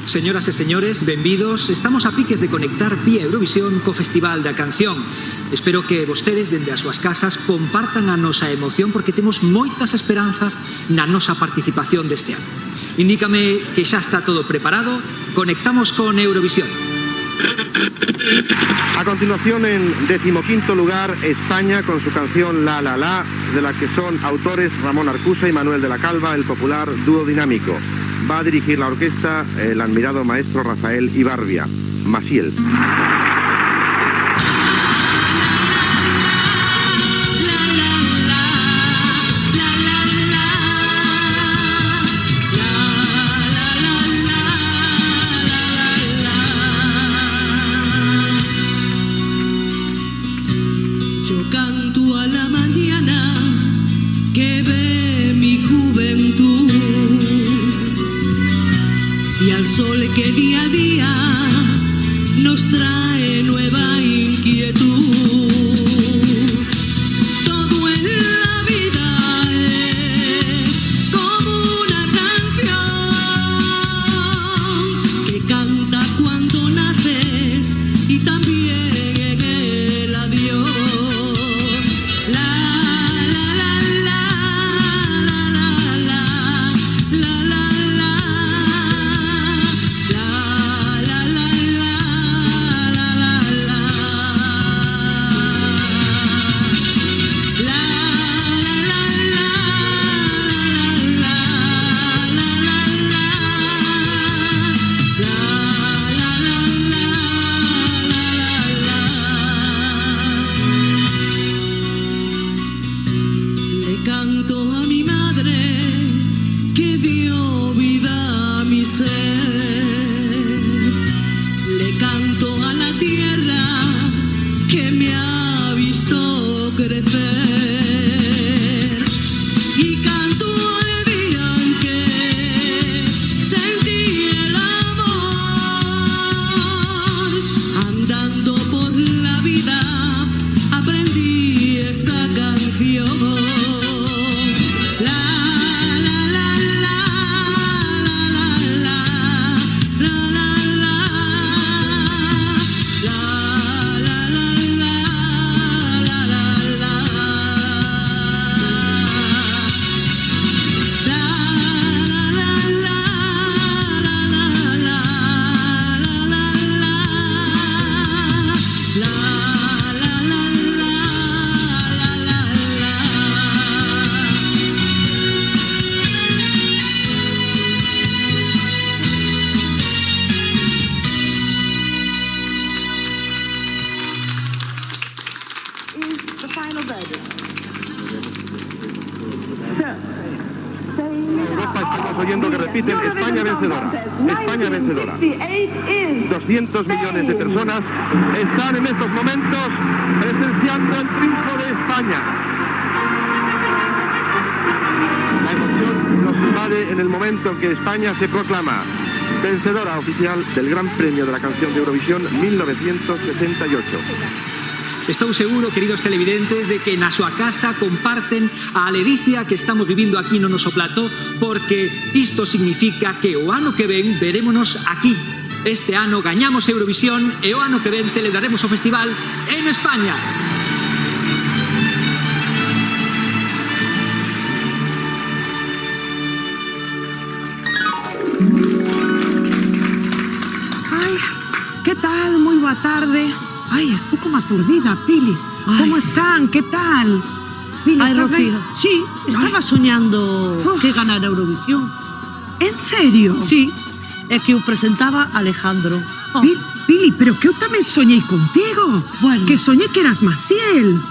Señoras e señores, benvidos. Estamos a piques de conectar vía Eurovisión co Festival da Canción. Espero que vostedes, dende as súas casas, compartan a nosa emoción porque temos moitas esperanzas na nosa participación deste ano. Indícame que xa está todo preparado. Conectamos con Eurovisión. A continuación, en 15º lugar, España con su canción La La La, de la que son autores Ramón Arcusa y Manuel de la Calva, el popular dúo dinámico. Va a dirigir la orquesta el admirado maestro Rafael Ibarbia, Maciel. Yo canto a la mañana que ve mi juventud y al sol que día a día nos trae nueva inquietud. Todo en la vida es como una canción que canta cuando naces y también en el adiós. Canto a mi madre que dio vida a mi ser. Le canto a la tierra que me ha visto crecer. Y canto al día en que sentí el amor. Andando por la vida aprendí esta canción. Europa estamos oyendo que repiten España vencedora, España vencedora. 200 millones de personas están en estos momentos presenciando el triunfo de España. La emoción nos invade en el momento en que España se proclama vencedora oficial del Gran Premio de la Canción de Eurovisión 1968. Estou seguro, queridos televidentes, de que na súa casa comparten a ledicia que estamos vivindo aquí no noso plató, porque isto significa que o ano que ven verémonos aquí. Este ano gañamos Eurovisión e o ano que ven celebraremos o festival en España. Ai, que tal? Moi boa tarde. Ay, estoy como aturdida, Pili. Ay. ¿Cómo están? ¿Qué tal? Pili, Ay, ¿estás Rocío, bien? sí, estaba soñando Uf. que ganara Eurovisión. ¿En serio? Sí, é que o presentaba Alejandro. Oh, Pili, pero que eu tamén soñei contigo. Bueno. Que soñé que eras Maciel.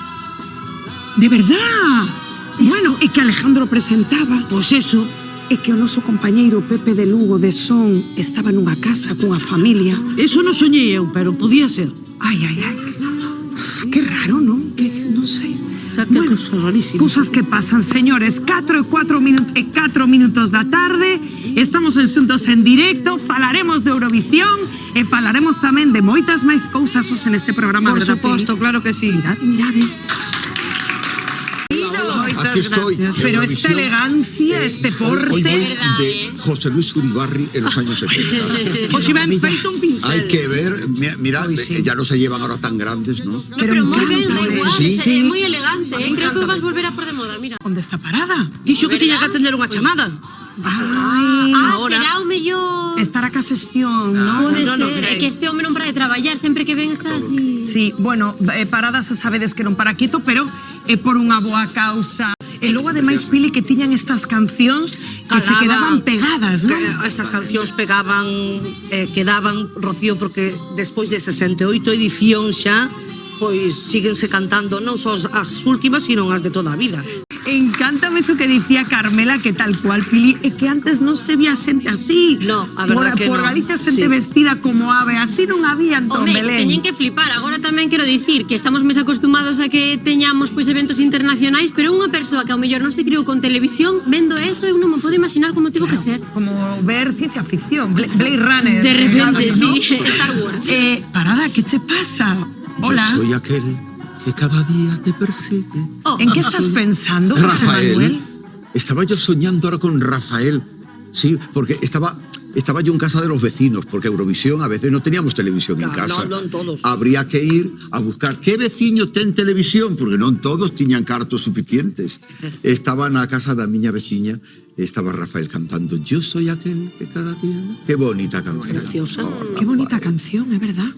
De verdad. Isto. Bueno, e que Alejandro presentaba. pois eso. E que o noso compañeiro Pepe de Lugo de Son estaba nunha casa cunha familia. Eso non soñei eu, pero podía ser. Ay, ay, ay. Qué raro, ¿no? Que non sei. Que cosa rarísima. Cosas que pasan, señores. 4 minutos da tarde. Estamos xuntos en directo. Falaremos de Eurovisión e falaremos tamén de moitas máis cousas neste programa, Por verdad, suposto, Pili? claro que sí. Mirade, mirade. Buenas aquí estoy. Pero esta elegancia, este porte... Hoy voy Verdad, de José Luis Uribarri en los años 70. Pois ben feito un pincel. Hay que ver, mira, ya no se llevan ahora tan grandes, ¿no? No, pero muy ben, da igual, Sí. é moi elegante, creo que vas volver a por de moda, mira. Onde está parada? Dixo que tiña que atender unha chamada. Ai, Ahora. Será o mellor... estará ca xestión, non? Pode non ser, sei. é que este home non para de traballar, sempre que ven está así... Sí, bueno, parada xa sabedes que non para quieto, pero é por unha boa causa. E logo, ademais, Pili, que tiñan estas cancións que se quedaban pegadas, non? Estas cancións quedaban, Rocío, porque despois de 68 edicións xa, pois síguense cantando non só as últimas, sino as de toda a vida. Encántame eso que dicía Carmela, que tal cual, Pili, é que antes non se vía xente así. No, a verdad que por no. Galicia xente Sí. vestida como ave, así non había en Home, Belén. teñen que flipar. Agora tamén quero dicir que estamos máis acostumados a que teñamos pois eventos internacionais, pero unha persoa que ao mellor non se criou con televisión, vendo eso, eu non me podo imaginar como tivo que ser. Como ver ciencia ficción, Blade Runner. De repente, ¿no? sí, Star Wars. Parada, ¿qué te pasa? Hola. Yo soy aquel que cada día te persigue. ¿En qué estás pensando, José Manuel? Estaba yo soñando ahora con Rafael. Sí, porque estaba yo en casa de los vecinos, porque Eurovisión a veces no teníamos televisión en Claro, casa. non todos. Habría que ir a buscar qué vecino ten televisión, porque non todos tiñan cartos suficientes. Estaba na casa da miña veciña, estaba Rafael cantando Yo soy aquel que cada día... Qué bonita canción. Preciosa. Qué bonita canción, es verdad.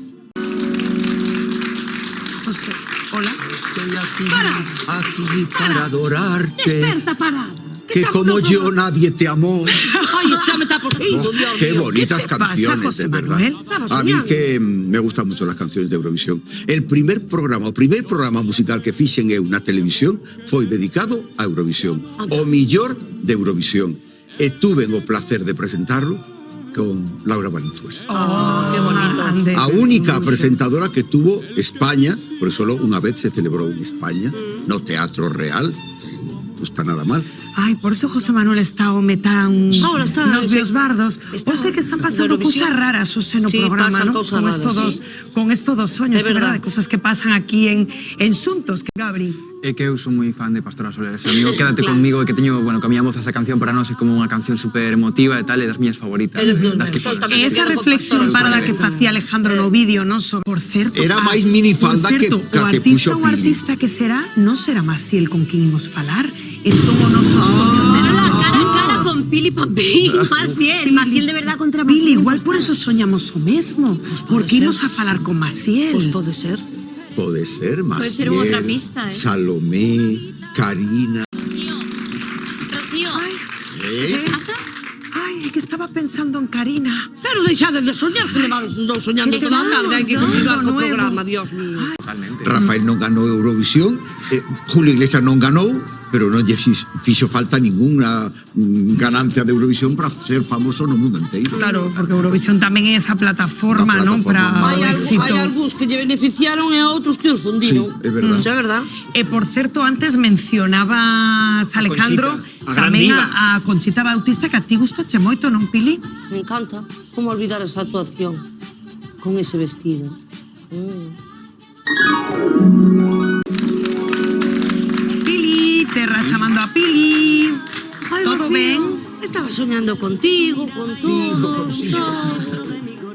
José, hola. Estoy aquí para adorarte. Desperta, parada. Que como yo nadie te amó. Ai, está me está poseindo, Oh, Dios qué mío. bonitas ¿Qué te pasa, canciones, José de verdad. Manuel? Estaba A mí soñando. que me gustan mucho las canciones de Eurovisión. El primer programa musical que fixen en una televisión foi dedicado a Eurovisión. O millor de Eurovisión. E tuve o placer de presentarlo con Laura Valenzuela. Oh, qué bonito. grande. A única presentadora que tuvo España, porque solo una vez se celebró en España, no Teatro Real, no está nada mal. Ai, por eso José Manuel está home tan Ahora está, nos sí. Bios Bardos. Está Pois é que están pasando de Eurovisión. cousas raras o no Sí, programa, pasan ¿no? cousas Con raras, estos dos soños, É é verdade, verdad. cousas que pasan aquí en Xuntos, que Gabri. É que eu son moi fan de Pastora Soler, ese amigo Quédate conmigo, que teño, bueno, que a miña moza esa canción para nós é como unha canción super emotiva e tal, e das miñas favoritas. Eres Dios das que mío, todas. tamén. E esa quedo con reflexión Pastora parada Soler. que facía Alejandro no vídeo, non? Por certo, Era máis minifalda por certo, que- que o puxo artista, o Pili. artista que será, non será Maciel con quen imos falar, entón o noso soño Hola, de cara a cara con Pili Pampín, Maciel de verdad contra Maciel. Pili, igual por eso soñamos o mesmo, porque ser. imos a falar con Maciel. Pois pode ser. Pode ser Puede ser Maciel, outra pista, Salomé, Karina. Rocío, ¿Eh? ¿qué pasa? Ai, é que estaba pensando en Karina. Pero deixades de soñar, que levades os dous soñando Que toda a tarde. Hai que tenemos continuar dos co nuevo. programa, Dios mío. Totalmente. Rafael non ganou Eurovisión, Julio Iglesias non ganou, pero non lle fixo falta ninguna ganancia de Eurovisión para ser famoso no mundo inteiro. Claro, porque Eurovisión tamén é esa plataforma, Una non? plataforma Para o éxito. Hai algúns que lle beneficiaron e a outros que os fundiron. Sí, é verdad. Iso é verdad. E por certo, antes mencionabas, Alejandro, Conchita, a gran tamén diva. a Conchita Bautista, que a ti gustache moito, non, Pili? Me encanta. Como olvidar esa actuación con ese vestido. Pili, terra chamando a Pili. Ai, Todo Rocío, ben? Estaba soñando contigo, con todo.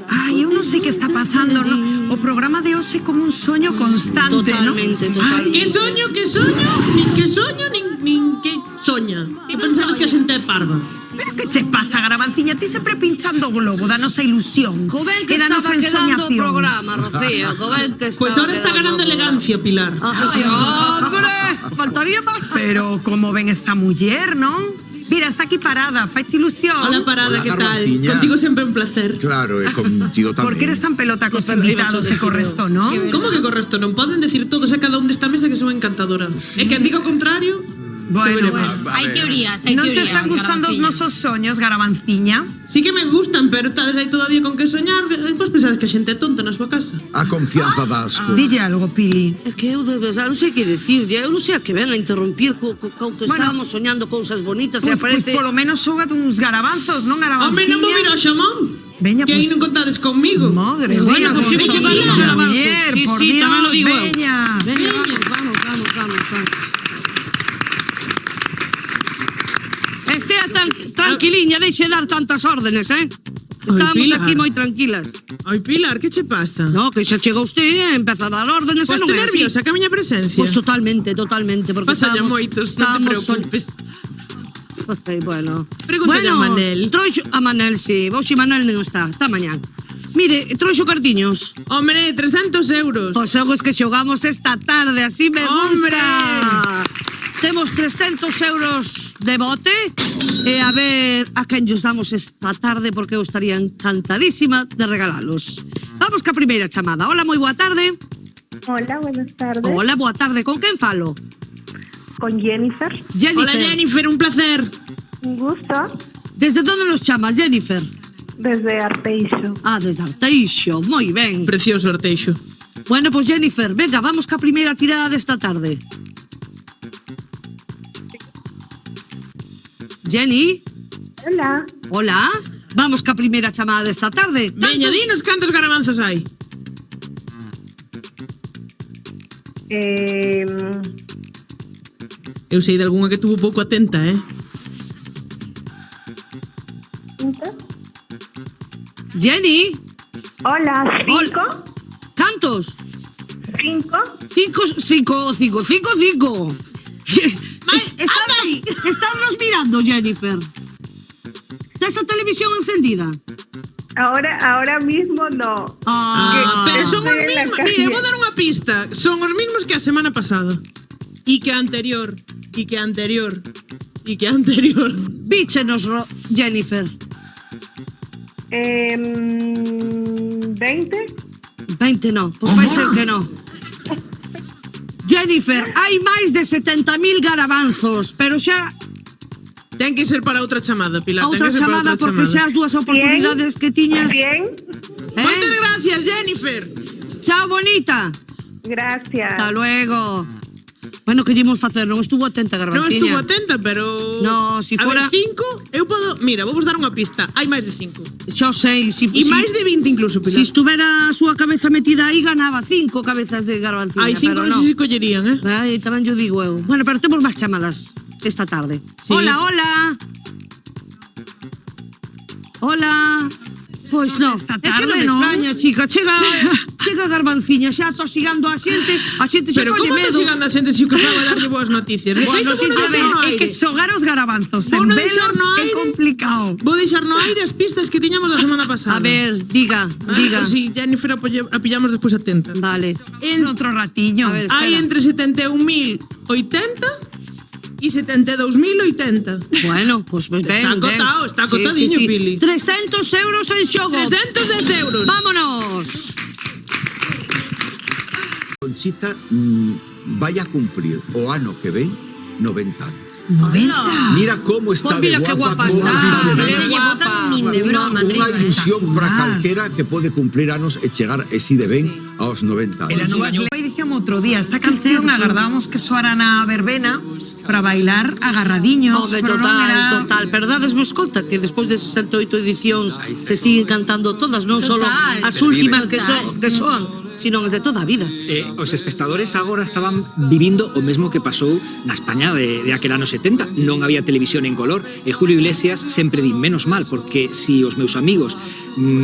Ai, eu non sei que está pasando, non? O programa de hoxe é como un soño constante, Totalmente, non? totalmente. Que soño, nin que soña. Que pensabas que a xente é parva. Pero que che pasa, Gravanciña? Ti sempre pinchando o globo da nosa ilusión. Joven que da estaba nosa quedando o ensoñación. programa, Rocío. Joven que estaba Pois ahora está quedando ganando o programa. elegancia, Pilar. Ay, hombre, faltaría máis. Pero como ven esta muller, non? Mira, está aquí parada, faiche ilusión. Hola, parada, Hola, que tal? Garbanciña. Contigo sempre un placer. Claro, e contigo tamén. Por que eres tan pelota cos Pero iba invitados a e co decir resto, non? Como que co resto non poden decir todos a cada un desta mesa que son encantadora? E que diga o contrario? Bueno, Hai teorías, hai non teorías. te están gustando os Garbanciña. nosos soños, Garavanciña? Sí que me gustan, pero tades aí todo o día con que soñar. Pois pensades que a xente é tonta na súa casa. A confianza da asco. Dille algo, Pili. É que eu de verdade non sei que decir, eu non sei a que ven a interrumpir co que Bueno, estábamos soñando cousas bonitas e Pois aparece... polo menos xoga duns garabanzos, non, Garavanciña? Home, non vou vir ao xamón. Veña, Que aí pois. non contades conmigo. Madre Bueno, mía, pues sí, Gonzalo, sí, sí, sí, Javier, sí, por sí, Dios, tamén lo digo eu. veña. Veña, vamos. Ea tranquiliña, deixe dar tantas órdenes, Estamos Pilar. aquí moi tranquilas. Ai, Pilar, que che pasa? No, que xa chega usted e empeza a dar órdenes, Pois non te é así. nerviosa que a miña presencia? Pois totalmente, porque Pasa ya moitos, non te preocupes. Ok, bueno. Pregúntale a Manel. Trouxo a Manel, sí. Vos si Manel non está mañán. Mire, trouxo cartiños. Hombre, 300 euros. Os xogos que xogamos esta tarde, así me ¡Hombre! gusta. Temos 300 euros de bote e a ver a quen llos damos esta tarde porque eu estaría encantadísima de regalalos. Vamos ca primeira chamada. Hola, moi boa tarde. Hola, buenas tardes. Hola, boa tarde. Con quen falo? Con Jennifer. Jennifer. Hola, Jennifer, un placer. Un gusto. Desde onde nos chamas, Jennifer? Desde Arteixo. Ah, desde Arteixo. Moi ben. Precioso Arteixo. Bueno, pues Jennifer, venga, vamos ca primeira tirada desta tarde. Jenny? Hola. Hola? Vamos ca primeira chamada desta tarde. Veña, dinos cantos garabanzos hai. Eu sei de algunha que tuvo pouco atenta, ¿Cinco? Jenny? Hola, cinco. Cantos? Cinco. Cinco. Estamos mirando, Jennifer. ¿Tes a televisión encendida? Ahora mismo no. Pero son os estoy en la mismos. calle. Mire, vou dar unha pista. Son os mismos que a semana pasada. E que a anterior. E que a anterior. E que a anterior. Víchenos, Jennifer. 20. 20 no, pues vai ser que no. Jennifer, hai máis de 70.000 garabanzos, pero xa Ten que ser para outra chamada, Pilar. outra ten que ser para chamada outra porque chamada. xa as dúas oportunidades que tiñas. Bien. Moitas gracias, Jennifer. Chao, bonita. Gracias. Hasta luego. Bueno, que lle imos facer? Non estuvo atenta, Non Garbanciña. estuvo atenta, pero... No, si A fora- ver, 5, eu podo... Mira, vou vos dar unha pista. Hai máis de 5. Xa o sei, E máis de 20 incluso, Pilar. Si estuvera a súa cabeza metida aí, ganaba 5 cabezas de Garbanciña, Hai 5 pero non non. sei se collerían, Ai, tamén yo digo eu. Bueno, pero temos máis chamadas esta tarde. Sí. Hola, hola. Hola. Pois non, esta é que non tarde, me non? extraña, chica. Chega Garbanciña, xa tosigando a xente xa Pero colle como medo. está chegando a xente se o que fala é darlle boas noticias? De Boas feito, vou noticias, deixar no É que aire. xogar os garabanzos Vou en non deixar velos no é aire. complicado. Vou deixar no aire as pistas que tiñamos da semana pasada. A ver, diga. Si Jennifer a pillamos despois atenta. Vale. En outro ratiño. A ver, Hai espera. entre 71.080 e 72.080. Bueno, pues ben, Está acotado, está acotadiño, Pili. 300 euros en xogo. 310 euros. Vámonos. Conchita vaya a cumplir o ano que ven 90 anos. 90. Mira cómo está Pues mira de qué guapa cómo está. se ve. Se lle botan nin de broma, Unha Cris. ilusión para Espectacular. calquera que pode cumplir anos e chegar así de ben aos 90 Era anos. nova edición outro día. Esta canción agardábamos que soara na verbena para bailar agarradiños. Home, pero non era- total. Pero dadesvos conta que despois de 68 edicións se siguen cantando todas, non só Total. as últimas que son, sino as de toda a vida. Os espectadores agora estaban vivindo o mesmo que pasou na España de aquel ano 70. Non había televisión en color e Julio Iglesias sempre di menos mal, porque si os meus amigos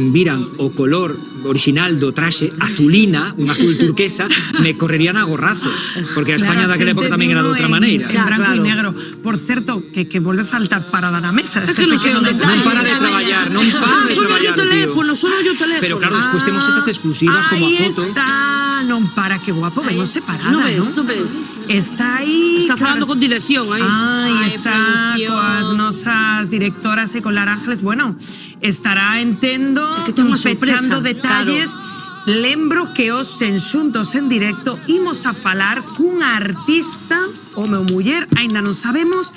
viran o color original do traxe azulina, un azul turquesa, me correrían a gorrazos, porque a España daquela época tamén era de outra maneira. En branco claro. e negro. Por certo, que volve a faltar parada na mesa. É que non sei onde está. Non para de traballar, non para de Solo traballar, o teléfono, solo o teléfono. Pero claro, despois temos esas exclusivas como a Aí foto. está, non para, que guapo, vemos separada, Non ves, non? non ves. Está aí. Está falando con dirección, aí. Ai, Ai, está producción. coas nosas directoras e con Lara Ángeles. Bueno, estará entendo, É que ten unha sorpresa, pechando detalles. Lembro que os enxuntos en directo imos a falar cunha artista, o meu muller, aínda non sabemos,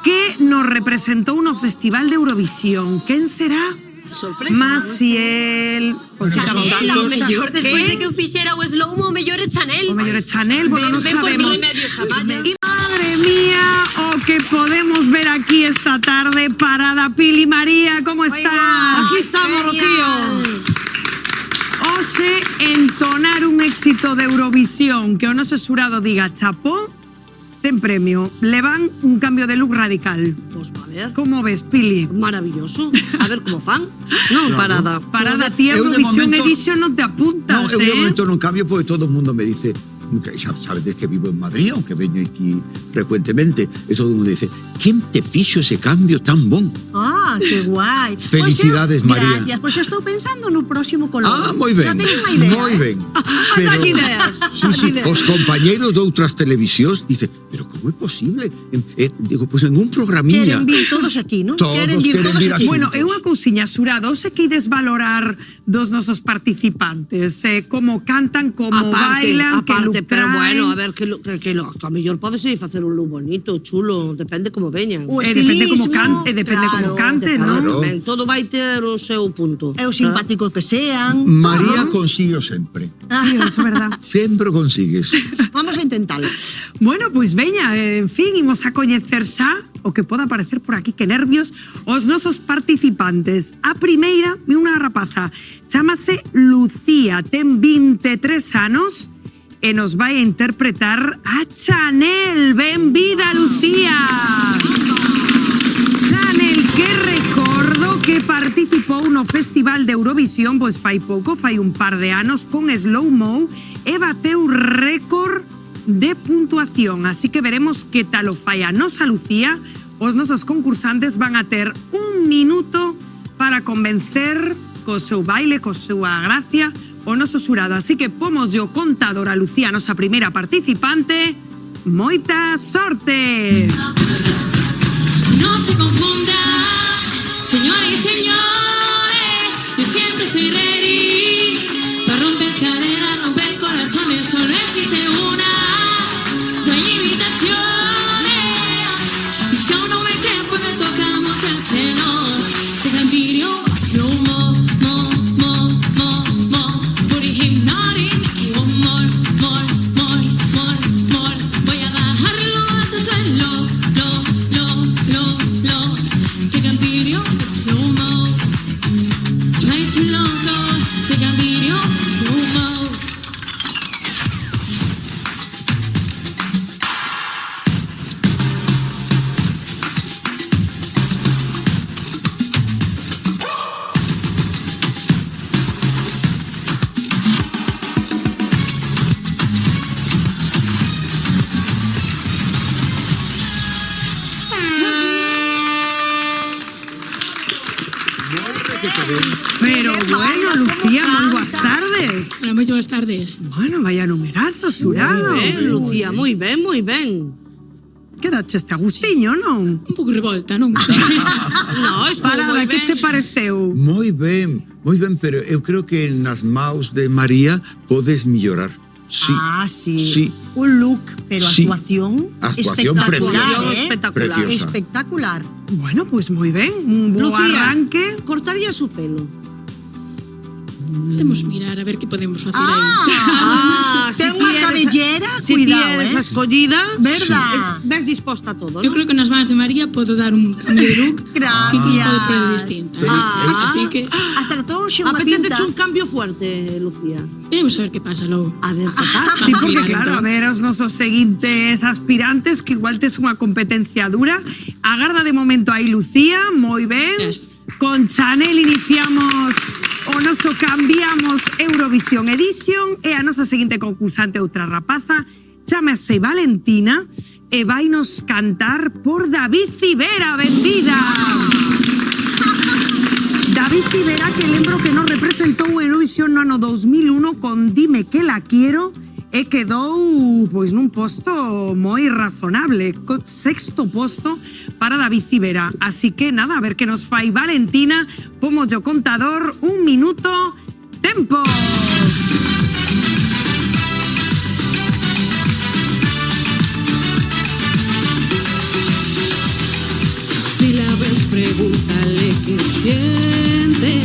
que nos representou no Festival de Eurovisión. Quen será? Sorpresa. Maciel, Chanel, ao mellor, despois Que? de que eu fixera o slow-mo, o mellor é Chanel. O mellor é Chanel, bueno, non Ven por sabemos. mí. Y madre mía, o que podemos ver aquí esta tarde, parada Pili María, ¿cómo estás? Aquí estamos, Rocío. Ose entonar un éxito de Eurovisión que o noso xurado diga chapó, ten premio. Le van un cambio de look radical. Pues va a ver. Como ves, Pili? Maravilloso. A ver como fan. Non, parada. Parada, ti Eu de Eurovisión momento- Edition non te apuntas, No, eu de momento non cambio porque todo o mundo me dice, sabedes que vivo en Madrid, aunque veño aquí frecuentemente, e todo o mundo dice, quen te fixo ese cambio tan bon? Ah, que guai. Felicidades, María. Gracias, pois xa estou pensando no próximo color. Ah, moi ben, Já teño unha idea. moi ben. Anda ideas. Sí, os compañeiros de outras televisións dicen, pero como é posible? Digo, pues en un programiña. Queren vir todos aquí, non? Todos queren vir aquí. aquí. Bueno, é unha cousiña, Xurado, se que ides valorar dos nosos participantes, como cantan, como bailan, que look pero traen. bueno, a ver, que a mellor podese facer un look bonito, chulo, depende como veñan. O depende como estilismo, cante, depende como cante, non? Claro. Ben, todo vai ter o seu punto. E o simpático que sean. María consigo sempre. Sí, eso é verdad. Sempre consigues. Vamos a intentalo. Bueno, pois veña, en fin, imos a coñecer xa o que poda aparecer por aquí, que nervios, os nosos participantes. A primeira é unha rapaza, chámase Lucía, ten 23 anos e nos vai a interpretar a Chanel. Benvida, Lucía! Chanel, que recordo que participou no Festival de Eurovisión, pois fai pouco, fai un par de anos, con Slow Mo, e bateu récord de puntuación. Así que veremos que tal o fai a nosa Lucía. Os nosos concursantes van a ter 1 minuto para convencer co seu baile, co súa gracia, o noso xurado. Así que pomos o contador a Lucía, nosa primeira participante. Moita sorte! No se confunda, señores y señores, yo siempre estoy ready para romper caderas, romper corazones, solo existe una, no hay limitaciones, y si aún no me creen pues me toca mostrárselo, se cambió, slow mo, mo, mo, mo, mo, booty hypnotic, more, more, more, more, more, voy a bajarlo hasta el suelo, take a video, slow mo. Try to loco, take a video, slow mo. Pero bueno, Lucía, moi boas tardes. Hola, moi boas tardes. Bueno, vaya numerazo, xurado. Moi ben, Lucía, moi ben, moi ben. Quedache este agustiño, non? Un pouco revolta, non? No, estuvo Parada, moi que ben. che pareceu? Moi ben, pero eu creo que nas maus de María podes mellorar. Sí. Ah, sí. Sí. Un look, pero Sí. actuación, Actuación espectacular, preciosa. Espectacular. Preciosa. Espectacular. Bueno, pues moi ben, un bo Lucía, arranque. cortaría su pelo. Podemos mirar a ver que podemos facer aí. Ah, si ten unha tienes- cabellera, si cuidado, tienes eh. escollida, Verdad. ves disposta a todo, Eu ¿no? creo que nas mans de María podo dar un cambio de look Gracias. que incluso pode poner distinto. Ah. Así que Hasta le trouxe unha Apetece cinta. un cambio fuerte, Lucía. veremos a ver que pasa logo. A ver que pasa. Sí, porque Mirar, claro, a entón. ver os nosos seguintes aspirantes, que igual tes unha competencia dura. Agarda de momento aí Lucía, moi ben. Yes. Con Chanel iniciamos o noso Cambiamos Eurovisión Edition e a nosa seguinte concursante, outra rapaza, chámase Valentina e vainos cantar por David Civera. Benvida! David Civera, que lembro que nos representou Eurovisión no ano 2001 con Dime que la quiero e quedou pois nun posto moi razonable, sexto posto para David Civera. Así que nada, a ver que nos fai Valentina. Pomos o contador, 1 minuto, tempo. Si la ves, pregúntale qué siente,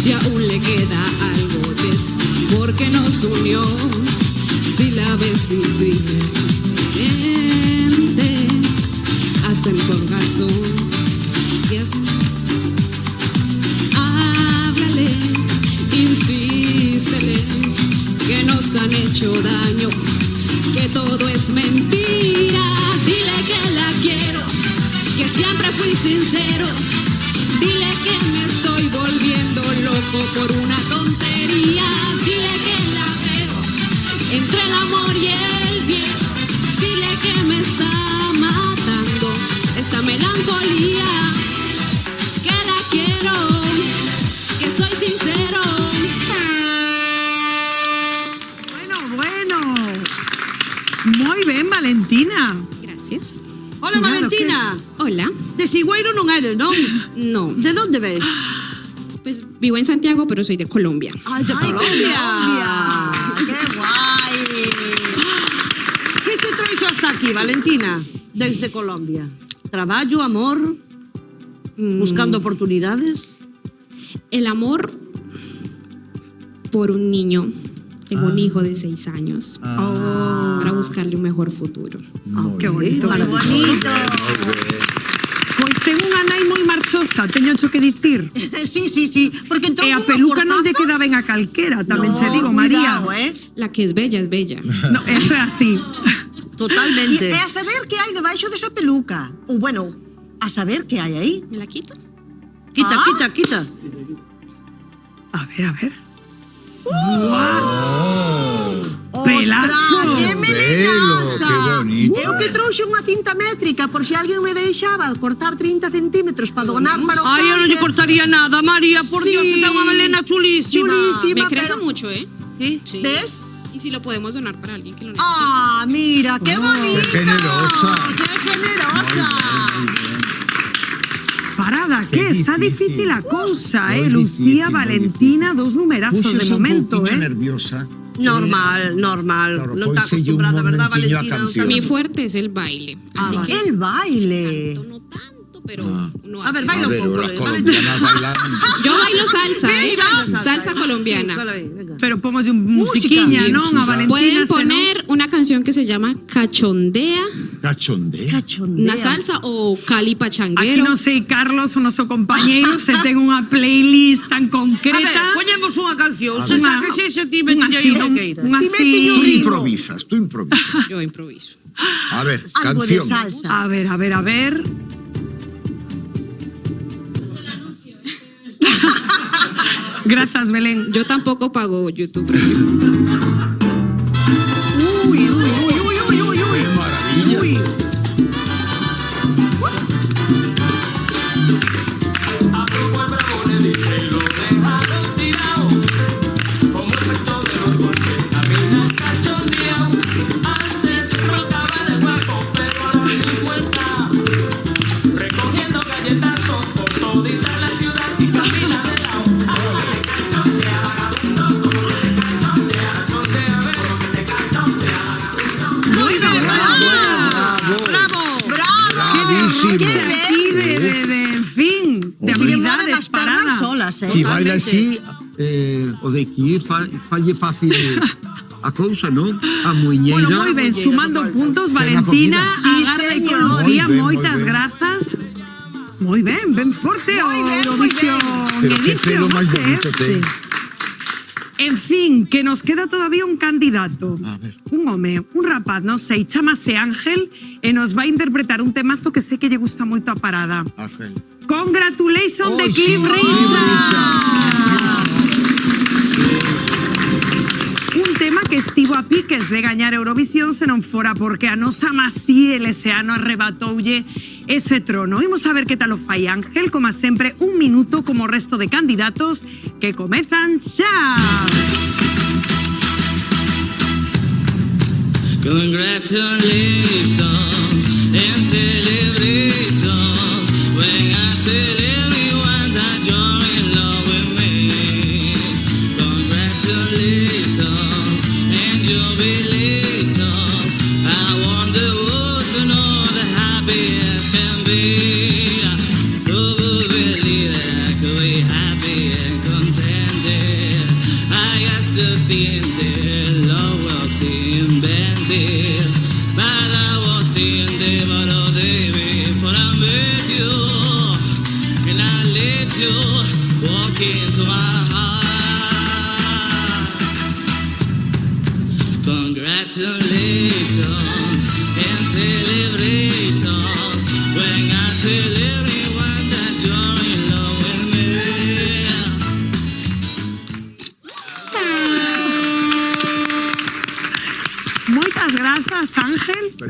si aún le queda algo de este amor que nos unió. Si la ves, dime, siente, hasta el corazón. Háblale, insístele, que nos han hecho daño, que todo es mentira. fui sincero. Dile que me estoy volviendo loco por una tontería. Dile que la veo entre el amor y el bien. Dile que me está matando esta melancolía. Que la quiero, que soy sincero. Bueno. Muy bien, Valentina. Gracias. Hola, Valentina. Hola. De Sigüeiro non eres, non? No, De onde ves? pues vivo en Santiago, pero soy de Colombia. Ay, de Colombia. ¡Qué guay! Que te traes hasta aquí, Valentina? Desde Colombia. Traballo, amor, buscando oportunidades. El amor por un niño. Tengo un hijo de 6 años. Para buscarle un mejor futuro. Qué bonito. ¡Qué bonito! Pois ten unha nai moi marchosa, teño cho que dicir. Sí, porque entrou E a cunha peluca non forzaza. lle queda ben a calquera, tamén No, che digo, María. cuidado, La que es bella es bella. No, eso é así. Totalmente. E a saber que hai debaixo desa peluca. Ou, bueno, a saber que hai aí. ¿Me la quito? Quita, Ah. quita. A ver. ¡Ostras, que Belo, melenaza! que bonito. Eu que trouxe unha cinta métrica por se alguén me deixaba cortar 30 centímetros para donar para o Ay, eu non lle cáncer. cortaría nada, María, por Sí. Dios, que ten unha melena chulísima. Chulísima, Me crece pero... mucho, ¿eh? Sí. Sí. ¿Ves? Y si lo podemos donar para alguien que lo necesite. Ah, mira, qué bonito. Qué generosa. Qué generosa. Parada, que Qué está difícil. difícil a cousa, Moi Lucía, difícil, moi Valentina, dos numerazos de Púxose un momento, pouquiño nerviosa. Normal. Claro, Non está foiselle un acostumbrada, ¿verdad, momentiño a Valentina? canción. Mi fuerte es el baile. Así vale. que El baile. no tanto, pero no A ver, hace baila A un ver, pouco. las colombianas bailan. Yo bailo salsa, ¿eh? Venga. Salsa colombiana. Venga. Pero pomos de musiquiña, Música. non? A Valentina. Pueden senón- poner una canción que se llama Cachondea, Cachondea. Cachondea. una salsa o Cali Aquí Pachanguero. non sei, Carlos, o noso compañeiro, se ten unha playlist tan A ver, concreta. poñemos unha canción. A Se ver. sabe se ti me Unha así, non? Unha Ti así. mételle un Tú ritmo. tú improvisas. Yo improviso. A ver, Algo de canción. salsa. A ver. Gracias, Belén. Yo tampoco pago YouTube. Uy, uy, uy, uy, uy, uy, uy. Qué maravilla. Uy. Muy bien, Bravo. Bravísimo. Qué de aquí, en fin, de Se lle mueven habilidades, as pernas parada. solas, Si baila así, Totalmente. o de aquí falle fácil a cousa, non? A muñeira. Bueno, moi ben, sumando puntos, Valentina, acogida. Sí, agarra señor. con Lucía, Moi ben, moi moitas ben. grazas. Moi ben forte o Moi ben, Eurovisión Pero qué edición, pelo máis non sei, bonito ten. En fin, que nos queda todavía un candidato. A ver. Un home, un rapaz, non sei, chamase Ángel e nos vai interpretar un temazo que sei que lle gusta moito a parada. Ángel. Congratulations de Oi, Cliff sí, Richard. Un tema que estivo a piques de gañar Eurovisión se non fora porque a nosa Maciel ese ano arrebatoulle ese trono. Imos a ver que tal o fai Ángel, como sempre, un minuto como o resto de candidatos que comezan xa. Congratulations and celebrations when I tell everyone that you're in love with me. Congratulations and jubilations. I want the world to know the happiest can be. Who would believe that I could be happy and contented? I guess the thing that love was invented. But I was in the bottle before I met you. And I let you walk into my heart. Congratulations and celebrations when I tell everyone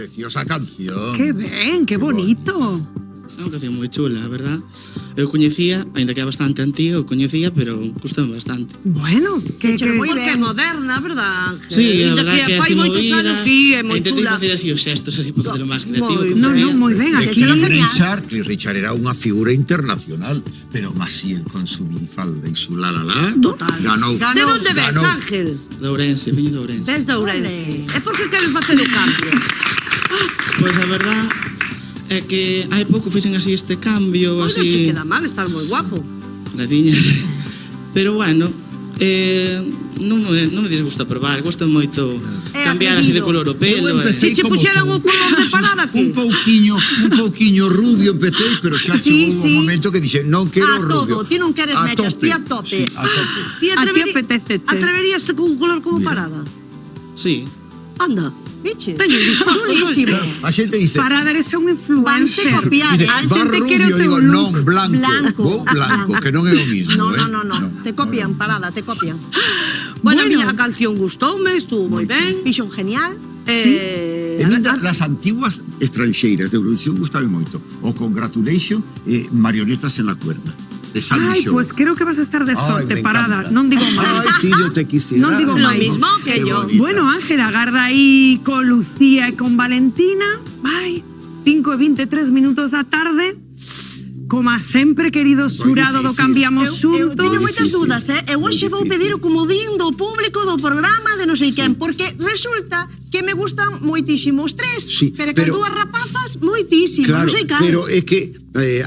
Preciosa canción. Que ben, que bonito. É unha canción moi chula, a verdad. Eu coñecía, aínda que é bastante antiga, eu coñecía, pero gustame bastante. Bueno, que Porque é moderna, verdad? Ángel? Sí, a Ainda verdad que é fai así moitos movida. anos, sí, é moi Intentei chula. facer así os xestos, así para facelo máis creativo. que No, podía. moi ben, aquí. Cliff Richard era unha figura internacional, pero Maciel con su minifalda e su la Total. ganou. De onde ves, Ángel? De Ourense, veño de Ourense. Ves de Ourense. É porque queren facer o cambio. Pois a verdad é que hai pouco fixen así este cambio, Pois non así... che queda mal, estás moi guapo. Gradiñas. Pero bueno, non me disgusta probar, gusta moito cambiar así de color o pelo. Se che puxeran o color de parada aquí. Un pouquiño rubio empecé, pero xa chegou un momento que dixe, non quero rubio. Ti non queres mechas, ti a tope. Sí, a tope. Ti A ti apeteceche. atreveríaste con un color como parada? Sí. Anda. Viche? Chulísimo. A xente dice... Para eres un influencer. Vanse copiar, Dice, a va xente quere o rubio, teu digo, look. non, blanco. Vou blanco, que non é o mismo, No. Te copian, parada, te copian. Bueno, a miña canción gustoume, estuvo moi ben. Fixo un genial. E mira, las antiguas estranxeiras de Eurovisión gustame moito. O Congratulation e Marionetas en la cuerda. De Sandy Ay, Show. pues creo que vas a estar de sorte, me parada. encanta. Non digo máis. Ay, sí, yo te quisiera. Non digo Lo máis. mismo que Qué yo. bonita. Bueno, Ángel, agarda aí con Lucía e con Valentina. Ai, 5:23 minutos da tarde. Como sempre, querido xurado do Cambiamos Eu Xuntos. teño moitas dúdas, Eu hoxe vou pedir o comodín do público do programa de non sei quen, porque resulta que me gustan moitísimo os tres, Sí, pero que pero- as dúas rapazas moitísimo, Claro, non sei cal. pero é que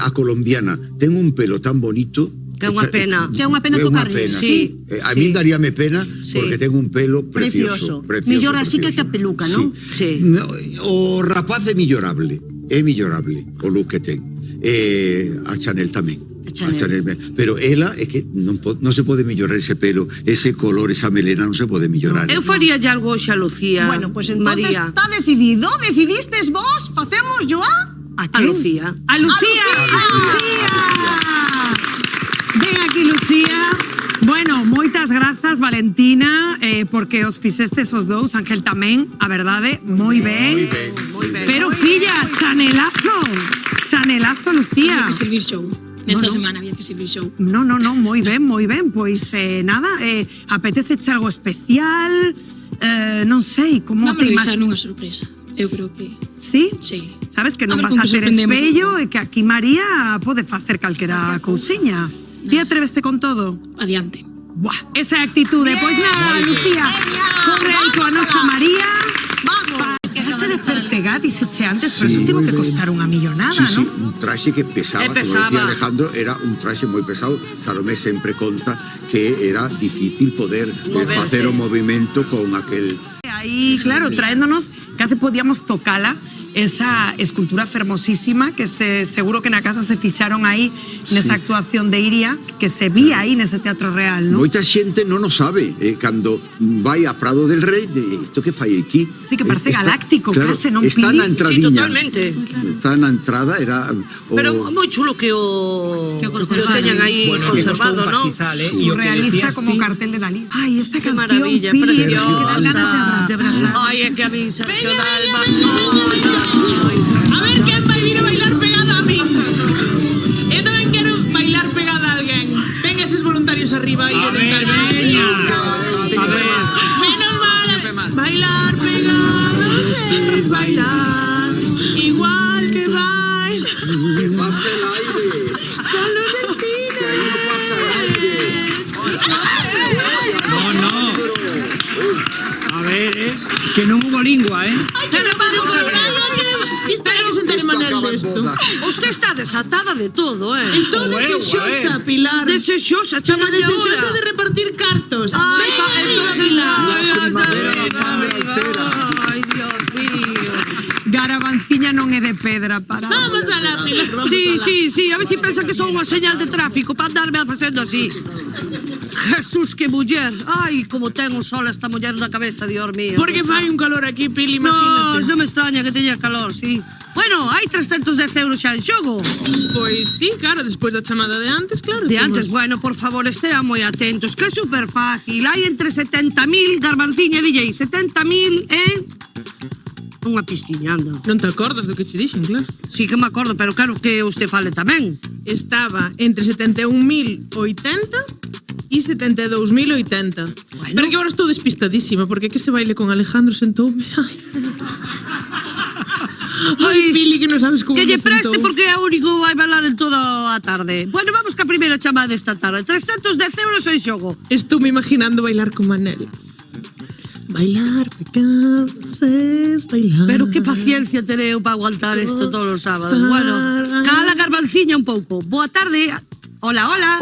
a colombiana ten un pelo tan bonito. Que é unha pena. Que é unha pena É unha tocarlle. pena. Sí. A mí daríame pena Sí. porque ten un pelo precioso. Millor así que a peluca, non? Sí. No, o rapaz é millorable o look que ten. A Chanel tamén. Chanel. Pero ela é que non se pode mellorar ese pelo, ese color, esa melena non se pode mellorar. Eu faría ya algo hoxe a Lucía. Bueno, pues entonces María. está decidido, decidistes vos, facemos yo A A Lucía. A Lucía. Ven aquí, Lucía. Bueno, moitas grazas, Valentina, porque os fixestes os dous, Ángel tamén, a verdade, moi ben. Moi ben. Pero, filla, chanelazo, Lucía. Había que servir show. Nesta semana había que servir show. No, moi ben. Pois nada, apeteceche algo especial, non sei, como Vamos a te deixar nunha sorpresa. Eu creo que... Sí? Sí. Sabes que A non ver vas con a que ter sorprendemos espello e que aquí María pode facer calquera cousiña. Ti atreveste con todo? Adiante. Buah, esa actitude. Pois nada, Lucía, corre aí coa nosa María. Vamos. Case de Pertegá, dixeche antes, pero Sí, eso tivo moi que ben. costar unha millonada, Sí, non? un traxe que pesaba, como decía Alejandro, era un traxe moi pesado. Salomé sempre conta que era difícil poder facer o movimento con aquel... Aí, claro, traéndonos, case podíamos tocala, esa escultura fermosísima que seguro que na casa se fixaron aí nesa actuación de Iria, que se vía aí nese Teatro Real, non? Moita xente non o sabe, cando vai a Prado del Rei, isto que fai aquí? Sí, que parece galáctico, claro, case, non está Pili? na entradiña. Sí, totalmente. Está na entrada, era... Pero moi chulo que o teñan aí Bueno, conservado, que costó un ¿no? pastizal, ¿eh? Y lo que Surrealista decías como ti- cartel de Dalí. Ay, esta Qué canción, maravilla, Pili, preciosa. que dan ganas de abrazar. Ay, é que a mí Sergio Dalma. A ver quen vai vir a bailar pegada a mí. Eu tamén quero bailar pegada a alguén. Ven eses voluntarios arriba aí. A ver, menos mal. Bailar pegada es bailar igual que baila. Que pase el aire. Con los delfines. Que ahí no pasa el aire. No. A ver, que non hubo lingua, Pero vamos a ver. Espera que sentar en Manel acaba en desto. boda. Usted está desatada de todo, Estou desexosa, Pilar. Desexosa, Pero chama de desexosa ahora. de repartir cartos. Ay, Ven arriba, entonces, Pilar. ay, Dios mío. Garabanciña non é de pedra, para. Vamos a la Pilar. Sí, a ver si pensa que son unha señal de tráfico para andarme facendo así. Jesús, que muller. Ai, como ten un sol esta muller na cabeza, Dios mío. Porque fai un calor aquí, Pili, No, imagínate. non me extraña que teña calor, sí. Bueno, hai 310 euros xa en xogo. Pois sí, claro, despois da chamada de antes, claro. De antes, bueno, por favor, estean moi atentos, que é super fácil. Hai entre 70.000, Garbanciña, DJ, 70.000 e Unha pistiña, anda. Non te acordas do que che dixen, claro. Sí que me acordo, pero quero que usted fale tamén. Estaba entre 71.080 e 72.080. Bueno. Pero que agora estou despistadísima, porque que ese baile con Alejandro sentoume. Ai, Pili, que non sabes como Que lle me sentou. preste porque é o único vai bailar en toda a tarde. Bueno, vamos ca primeira chamada esta tarde. 310 euros en xogo. Estou me imaginando bailar con Manel. Bailar pecados es bailar. Pero que paciencia terei eu para aguantar isto todos os sábados. Bueno, cala Garbanciña un pouco. Boa tarde. Hola, hola.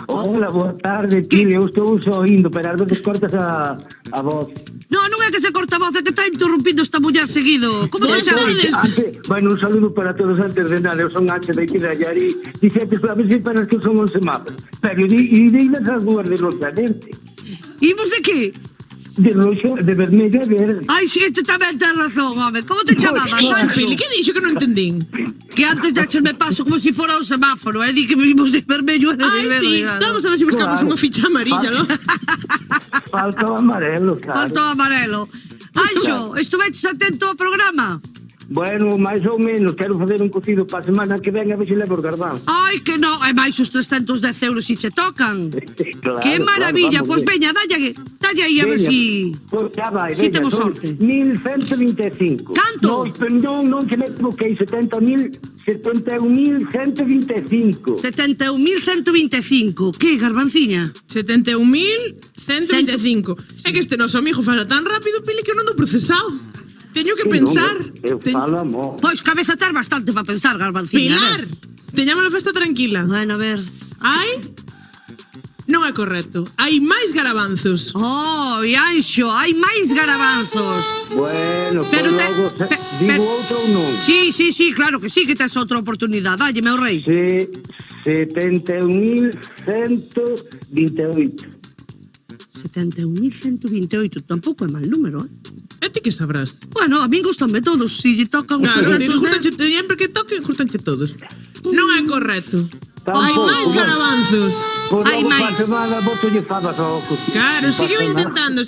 Hola, boa tarde, Pili. Eu estou oindo, pero ás veces cortas a voz. No, non é que se corta a voz, é que está interrumpindo esta muller seguido. Como te chamas? Bueno, un saludo para todos antes de nada. Eu son H de aquí de Allari. Dixetes a ver se para que son 11 mapas. Pero diles as dúas de rosa verde. Imos de que? De roxo, de vermelho e verde. Ai, xente, tamén ten razón, home. Como te chamabas, Sancho? Pili, que dixo que non entendín? Que antes de echarme paso como si fora un semáforo, di que vimos de vermello e de Ai, verde. sí, claro. vamos a ver se buscamos unha ficha amarilla, ¿no? Falta o amarelo, claro. Falta o amarelo. Anxo, estuveches atento ao programa? Bueno, máis ou menos, quero facer un cocido para a semana que ven a ver se levo os garbanzos. Ai, que non, é máis os 310 euros si che tocan. Claro, Que maravilla, claro, pois veña, dalle aí a ver si... Pois xa vai, si veña, temos son sorte. 1125. Canto? Non que me equivoquei, 71.125. 71.125. Que, Garbanciña? 71.125. É que este noso amigo fala tan rápido, Pili, que eu non dou procesado. Teño que pensar. Eu falo amor. Pois cabeza ter bastante para pensar, Garbanciña. Pilar, teñamos a festa tranquila. Bueno, a ver. Hai? Non é correcto. Hai máis garabanzos. Oh, e Anxo, hai máis garabanzos. Bueno, pero logo digo outro ou non? Sí, claro que sí, que tes outra oportunidade. Dalle, meu rei. 71.128. 71.128, tampouco é mal número, eh? E ti que sabrás? Bueno, a min gustanme todos, si lle tocan os Claro, 300, gustanche, sempre que toquen, gustanche todos. Non é correcto. Hai máis garabanzos. Hai máis. Semana, botolle fabas ao cocido. Claro, sigo intentando.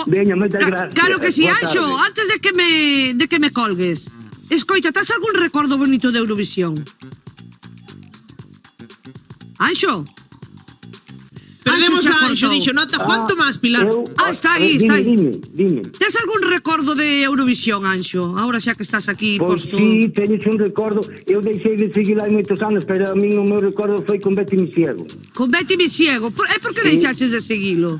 Veña, moitas gracias. Claro que sí, Boa Anxo, tarde. antes de que me colgues. Escoita, tes algún recordo bonito de Eurovisión? Anxo? Perdemos se a Anxo, cortou. dixo, nota, ¿cuánto máis, Pilar? Está aí, está aí. Dime. Tes algún recordo de Eurovisión, Anxo? Ahora xa que estás aquí Pois posto... sí, teñes un recordo. Eu deixei de seguir hai moitos anos, pero a min o meu recordo foi con Betty Misiego. Con Betty Misiego. E por que deixaches de seguilo?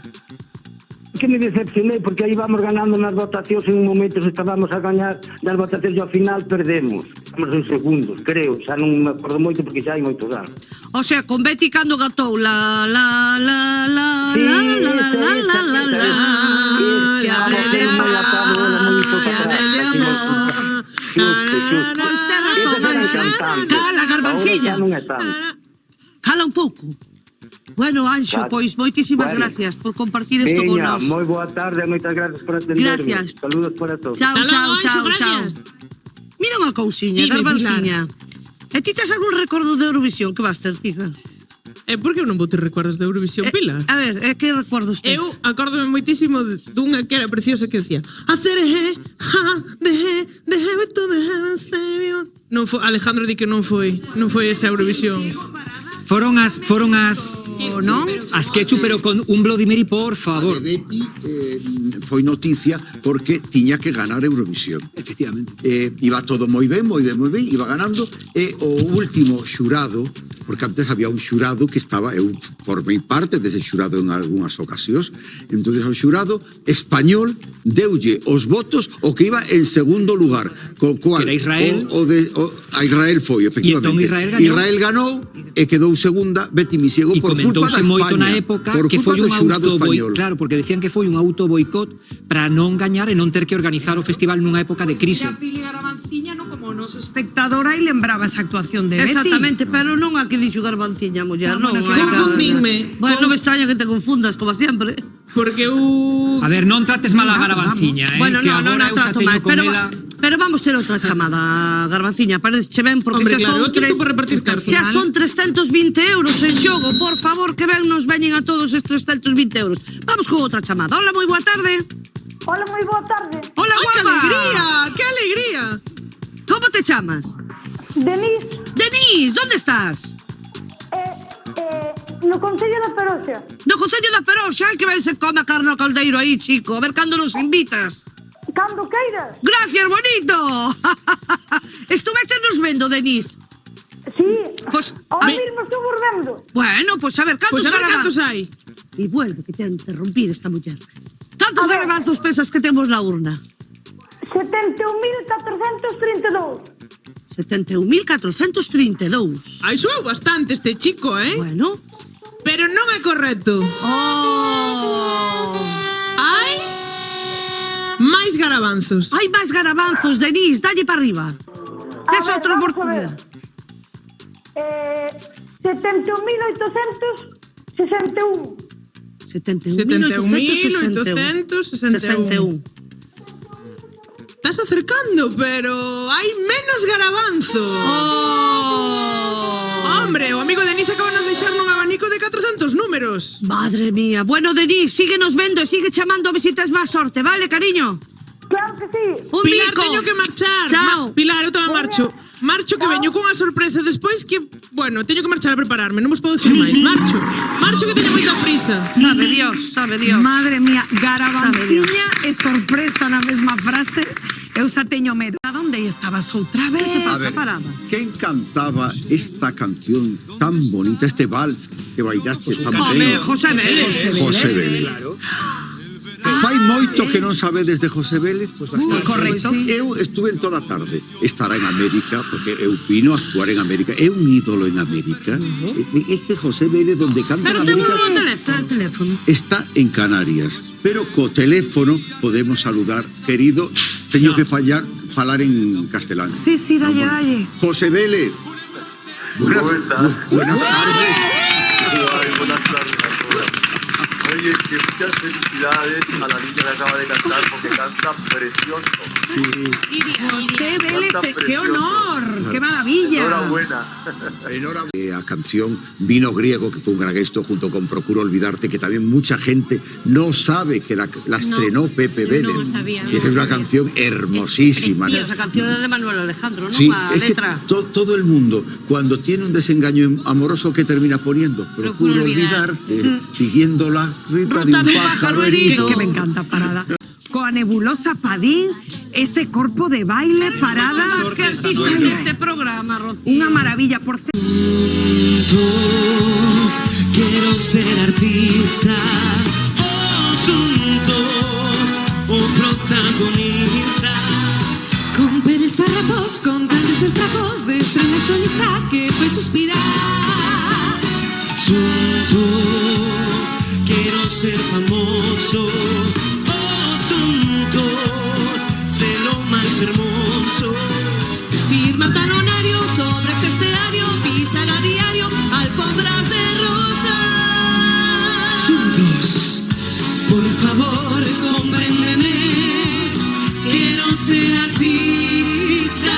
Que me decepcionei, porque aí íbamos ganando nas votacións, en un momento se estábamos a gañar das votacións e ao final perdemos. Estamos en segundos, creo, xa non me acordo moito porque xa hai moitos anos. O sea, con Betty cando gatou la la la la la la la la la la la que hable de amor, que hable de amor. Pois ten razón, Anxo. Cala, Garbanciña. Cala un pouco. Bueno, Anxo, pois moitísimas gracias por compartir isto con Veña, nós. moi boa tarde e moitas gracias por atenderme. Gracias. Saludos para todos. Chao. Mira unha cousiña, Dime, Garbanciña. E ti tes algún recordo de Eurovisión que vas ter, tija? Por que eu non vou ter recuerdos de Eurovisión, Pilar? A ver, que recordos tes? Eu acórdome moitísimo dunha que era preciosa que decía Acerejé, dejé to the heaven save you. Non foi, Alejandro di que non foi esa Eurovisión. Foron as non? as Quechu, pero con un Bloody Mary, por favor. A de Betty foi noticia porque tiña que ganar Eurovisión. Efectivamente. Iba todo moi ben, iba ganando, e o último xurado, porque antes había un xurado que estaba, eu formei parte dese xurado en algunhas ocasións, entonces o xurado español deulle os votos o que iba en segundo lugar, co cual era Israel. A Israel foi, efectivamente. E entón Israel ganou e quedou segunda Betty Misiego por culpa da comentouse moito España, na época por que culpa foi do un xurado autoboicot, español. claro, porque decían que foi un autoboicot para non gañar e non ter que organizar o festival nunha época de crise. Pili Garbanciña, no, como noso espectadora, e lembraba esa actuación de Betty. Exactamente, pero non a que dixo Garbanciña, muller, non. Confundinme. Bueno, non me extraña que te confundas, como sempre. Porque A ver, non trates mal a Garbanciña, Bueno, que non agora eu xa trato teño mal, con ela. pero vamos ter outra chamada, Garbanciña, parece ben, porque Hombre, xa claro, son eu estou por repartir cartas. xa son 320 euros en xogo, por favor, que ben nos veñen a todos estes 320 euros. Vamos con outra chamada. Hola, moi boa tarde. Hola, moi boa tarde. Hola, ¡Ay, qué guapa. alegría! ¡Qué alegría! ¿Cómo te llamas? Denise, Denise, ¿dónde estás? no Concello da Peroxa. No Concello da Peroxa, que vai se come a carne ao caldeiro aí, chico. A ver cando nos invitas. Cando queiras. Gracias, bonito. Estuvechenos vendo, Denise. Sí, Pues, ahora mismo estou volvendo. bueno, pues a ver, cantos Pues a ver garabanzos cantos hai. Y vuelve, que te ha interrumpir esta muller. ¿Cantos garabanzos pensas que temos na urna? 71.432. 71.432. Ai, suou bastante este chico, Bueno. Pero non é correcto. Oh. Hai máis garabanzos. Hai máis garabanzos, Denise, dalle para arriba. Tes outra oportunidade. 71.861. 71.861. Estás acercando, pero hai menos garabanzos. Hombre, o amigo Denis acaba de nos deixar nun abanico de 400 números. Madre mía. Bueno, Denise, síguenos vendo e sigue chamando a ver si tes máis sorte, vale, cariño? Claro que sí. Un Pilar, bico. teño que marchar. Chao. Pilar, eu tamén marcho. Marcho que veño cunha sorpresa despois que, bueno, teño que marchar a prepararme, non vos podo decir máis. Marcho que teño moita prisa. Sabe Dios, sabe Dios. Madre mía, garabanciña e sorpresa na mesma frase. Eu xa teño medo. A onde estabas outra vez? A ver, ¿quién cantaba esta canción tan bonita, este vals que bailaste tan ben? José Vélez. José Vélez. Fai moito que non sabedes de José Vélez? Correcto. Eu estuve en toda a tarde. Estará en América, porque eu vino a actuar en América. É un ídolo en América. É que José Vélez, donde canta en América, teléfono. está en Canarias. Pero co teléfono podemos saludar. Querido, teño que falar en castelán. Sí, dalle, dalle. José Vélez. Buenas tardes. Buenas tardes a todos. Oye, que muchas felicidades a la niña que acaba de cantar porque canta precioso. Sí. José Vélez, Canta qué precioso. honor, qué maravilla. Enhorabuena. A canción Vino Griego, que fue un gran éxito, junto con Procuro Olvidarte, que también mucha gente no sabe que la estrenó Pepe Vélez. No sabía. Y es una canción hermosísima. Pero esa canción es de Manuel Alejandro, ¿no? Sí, La es que letra. todo el mundo, cuando tiene un desengaño amoroso, ¿qué termina poniendo? Procuro olvidarte, siguiendo la ruta de un pájaro herido. Que me encanta Parada. Coa nebulosa Padín, ese corpo de baile, Parada. Que artista en este programa, Rocío. Unha maravilla, por cierto. Quiero ser artista, juntos, un protagonista. Con Pérez Párrafos, con grandes trapos de estrella solista que fue suspirar. Juntos, quiero ser famoso, juntos, ser lo más hermoso. Firmar talonario sobre este escenario, pisar a diario alfombras de rosas. Juntos, por favor, compréndeme, quiero ser artista.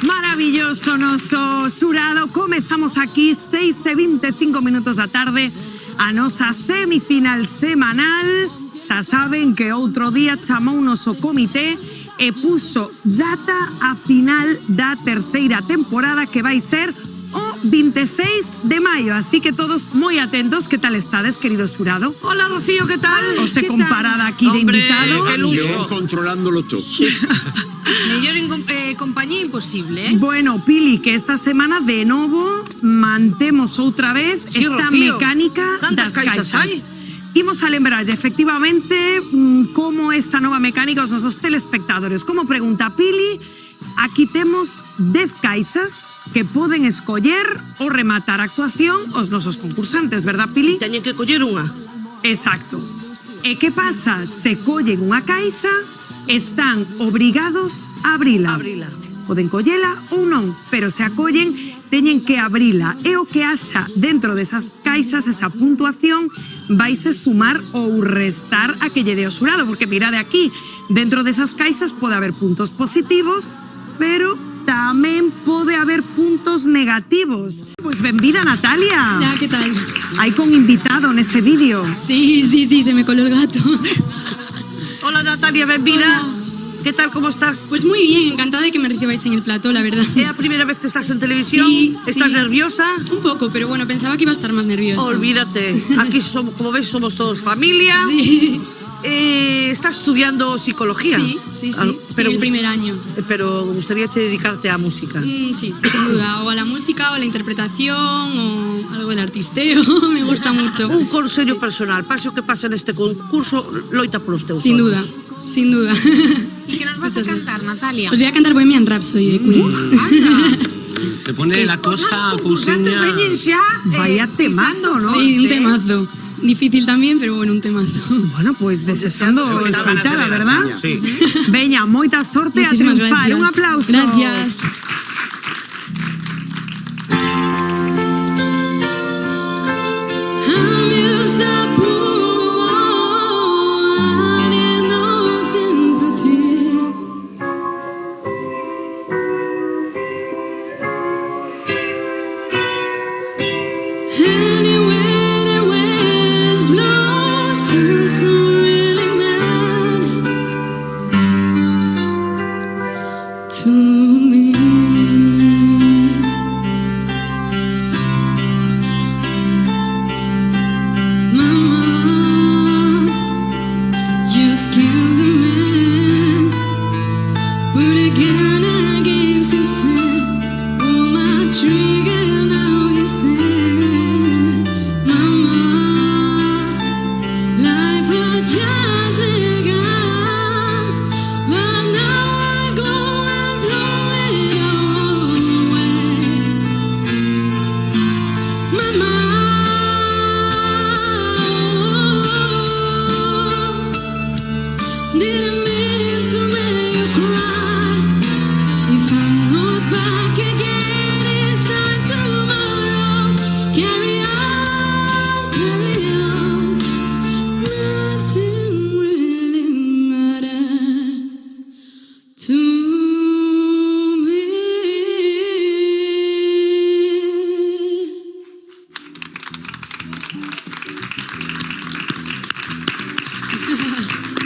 Maravilloso noso xurado. Comezamos aquí 6:25 da tarde a nosa semifinal semanal. Xa saben que outro día chamou o noso comité e puso data a final da terceira temporada, que vai ser o 26 de maio. Así que todos moi atentos. Que tal estades, querido xurado? Hola, Rocío, ¿qué tal? Os he ¿Qué comparada tal? aquí de Hombre, invitado. qué lucho. Yo controlándolo todo. Mellor compañía imposible, Bueno, Pili, que esta semana de novo mantemos outra vez Sí, esta Rocío. mecánica Cantas das caixas caixas. hai? Imos a lembrar efectivamente como esta nova mecánica aos nosos telespectadores. Como pregunta Pili, aquí temos 10 caixas que poden escoller ou rematar a actuación os nosos concursantes, verdad, Pili? Teñen que coller unha. Exacto. E que pasa? Se collen unha caixa, están obrigados a abrila. Poden collela ou non, pero se a collen, teñen que abrila. E o que haxa dentro desas caixas, esa puntuación, vaise sumar ou restar a que lle dé o xurado, porque mirade aquí, dentro desas caixas pode haber puntos positivos, pero tamén pode haber puntos negativos. Pois benvida, Natalia. Ya, ¿qué tal? Hai con invitado nese vídeo. Sí, se me coló el gato. Hola, Natalia, benvida. ¿Qué tal, cómo estás? Pues muy bien, encantada de que me recibáis en el plató, la verdad. ¿Es la primera vez que estás en televisión? Sí, ¿Estás nerviosa? Un poco, pero bueno, pensaba que iba a estar más nerviosa. Olvídate, aquí somos, como ves, somos todos familia. Sí. ¿Estás estudiando psicología? Sí, estoy en el primer año. Pero gustaría dedicarte a música. Sí, sin duda, o a la música, o a la interpretación, o algo del artisteo, me gusta mucho. Un consello personal, pase o que pase neste concurso, loita polos teus Sin duda, ollos. sin duda. ¿Y qué nos vas a cantar, Natalia? Os voy a cantar Bohemian Rhapsody de Queen. Se pone la cosa concursantes veñen xa Vaya temazo, ¿no? Sí, un temazo. Difícil tamén, pero bueno, un temazo. Bueno, pues desexando escoitar, a verdad? Sí. Veña, moita sorte a Muchísimas triunfar. gracias. Un aplauso. Gracias.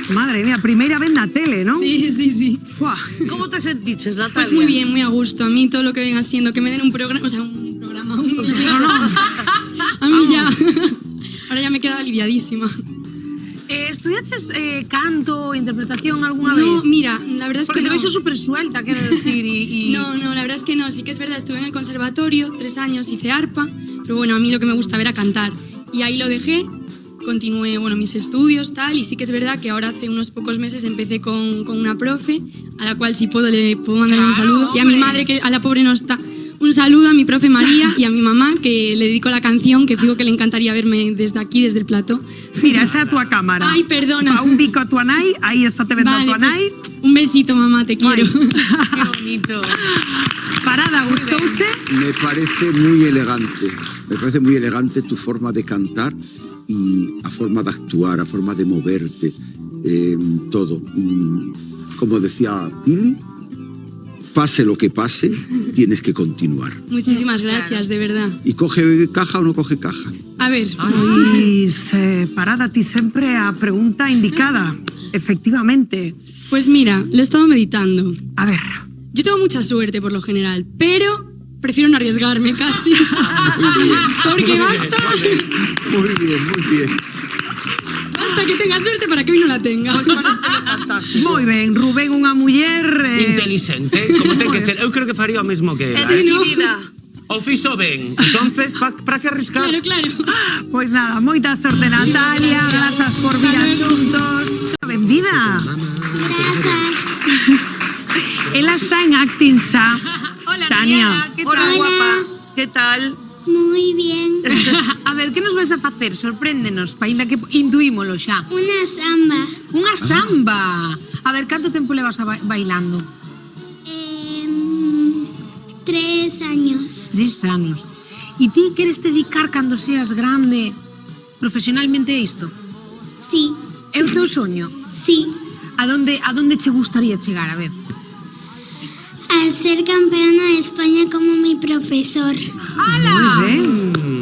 Madre mía, primeira vez na tele, ¿no? Sí. ¿Cómo te sentiches, Natalia? Pues muy bien, muy a gusto. A mí todo lo que venga siendo que me den un programa, o sea, un programa, a mí ya. Ahora ya me quedo aliviadísima. ¿Estudiaches canto, interpretación alguna No, vez? mira, la verdad es Porque que te no. veo súper suelta, quiero decir, No, la verdad es que no. Sí que es verdad, estuve en el conservatorio 3 años, hice arpa, pero bueno, a mí lo que me gustaba era cantar. Y ahí lo dejé, continué, bueno, mis estudios, tal, y sí que es verdad que ahora hace unos pocos meses empecé con una profe, a la cual si puedo le puedo mandar un saludo. Y a mi madre, que a la pobre no está. Un saludo a mi profe María y a mi mamá, que le dedico la canción, que fijo que le encantaría verme desde aquí, desde el plató. Mira, esa é a tua cámara. Ay, perdona. Pa un bico a tua nai, aí está te vendo a Vale, tua nai. pues, un besito, mamá, te quiero. Qué bonito. Parada, gustouche? Me parece muy elegante. Me parece muy elegante tu forma de cantar y a forma de actuar, a forma de moverte, todo. Como decía Pili, pase lo que pase, tienes que continuar. Muchísimas gracias, de verdad. ¿Y coge caja o no coge caja? A ver. Pois, Parada, ti sempre a pregunta indicada. Efectivamente. Pues mira, lo he estado meditando. A ver. Yo tengo mucha suerte por lo general, pero prefiero no arriesgarme casi. Porque basta. Muy bien, muy bien. Basta que tenga suerte para que hoy no la tenga. Moi ben, Rubén, unha muller... Inteligente, como ten que ser. Eu creo que faría o mesmo que ela. Decidida. O fixo ben. Entonces, para que arriscar? Claro. Pois nada, moita sorte, Natalia. Grazas por vir asuntos. Benvida. Ela está en acting xa. Hola, Tania. Triana, ¿qué Hola, tal? guapa. ¿Qué tal? Muy bien. A ver, ¿qué nos vas a facer? Sorpréndenos, paínda que intuímolo xa. Una samba. Unha samba. A ver, canto tempo levas bailando? 3 años. 3 anos. E ti queres dedicar cando seas grande profesionalmente a isto? Sí. É o teu soño? Sí. A donde che gustaría chegar? A ver. A ser campeona de España como mi profesor. ¡Hala!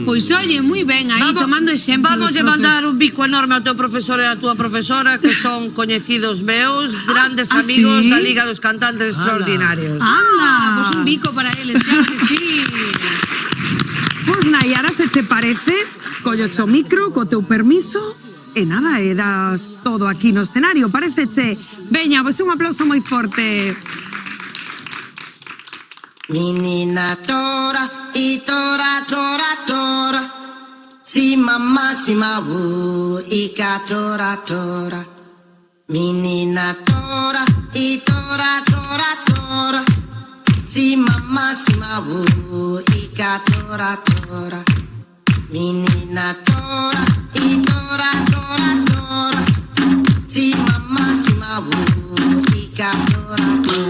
Pois oye, moi ben, aí tomando exemplo. Vamos a mandar un bico enorme ao teu profesor e á túa profesora, que son coñecidos meus, grandes amigos da Liga dos Cantantes Extraordinarios. ¡Hala! Pois un bico para eles, claro que sí. Pois Nayara, se che parece, colloche o micro, co teu permiso, e nada, e das todo aquí no escenario, pareceche? Veña, pois un aplauso moi forte. Menina tora, e tora, tora, tora. Si mamma, si mawu, e tora, tora. Menina tora, e tora, tora, tora. Si mamma, si mawu, e tora, tora. Menina tora, e tora, tora, tora. Si mamma, si mawu, e tora, tora.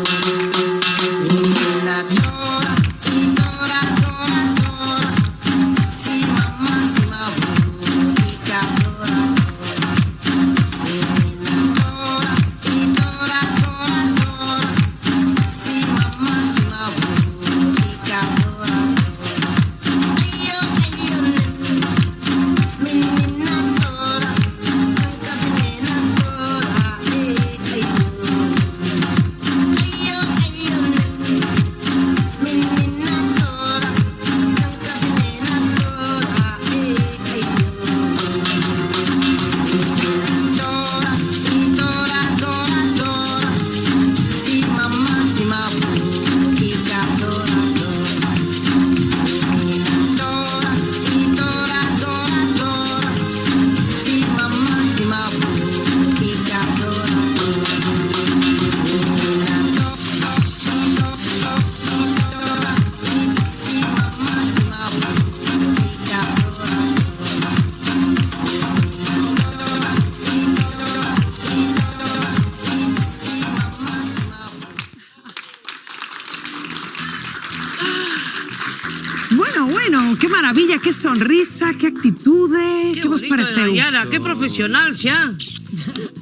Bueno, qué maravilla, qué sonrisa, qué actitude, que vos pareceu? Nayara, que profesional xa.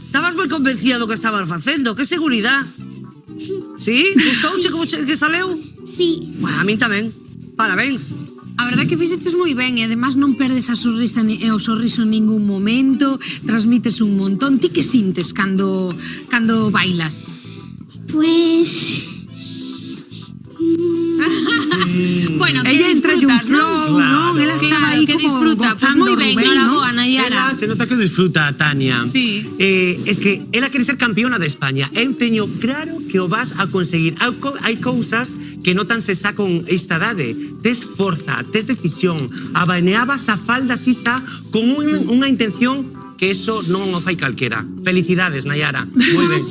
Estabas moi convencida do que estabas facendo, que seguridade. Sí? Gustouche como que saleu? Sí. Bueno, a min tamén. Parabéns. A verdad que fixeches moi ben e además non perdes a sonrisa e o sorriso en ningún momento, transmites un montón. Ti que sintes cando bailas? Pues... Bueno, que ella entra en un disfrutas, flow, ¿no? Ela estaba Claro, aí que como disfruta. Pues gozando, moi ben, Rubén, ¿no? enhoraboa, Nayara. Ela se nota que disfruta, Tania. Sí. Es que ela quere ser campeona de España. Eu teño claro que o vas a conseguir. Hai cousas que notanse xa con esta idade. Tes forza, tes decisión. Abaneabas a falda sisa con unha intención que eso non o fai calquera. Felicidades, Nayara. Moi ben.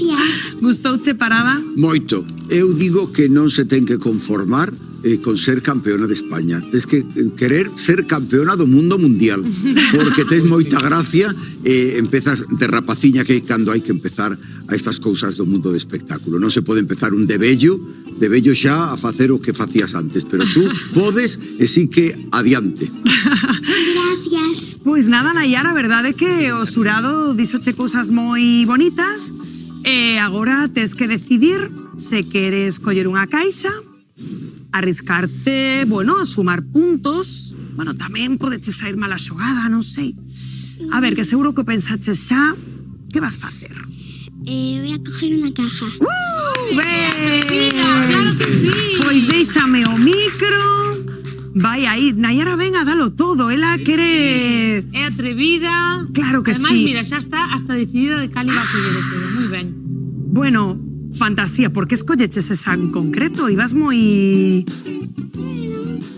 Gustouche Parada? Moito. Eu digo que non se ten que conformar con ser campeona de España. Tens que querer ser campeona do mundo mundial, porque tes moita gracia e empezas de rapaciña, que cando hai que empezar a estas cousas do mundo do espectáculo. Non se pode empezar un de vello xa a facer o que facías antes, pero tú podes e sí que adiante. Gracias. Pois nada, Nayara, a verdade é que o xurado dixoche cousas moi bonitas e agora tes que decidir se queres coller unha caixa, arriscarte, bueno, a sumar puntos. Bueno, tamén podeche sair mala xogada, non sei. A ver, que seguro que o pensaches xa. Que vas facer? Voy a coger una caja. Ben! Claro que sí. Pois déixame o micro. Vai aí, Nayara, ven a dalo todo. Ela quere... É atrevida. Claro que además, sí. Mira, xa está hasta decidida de cal iba a coller e todo. Moi ben. Bueno, fantasía, por que escolleches esa en concreto? Ibas moi...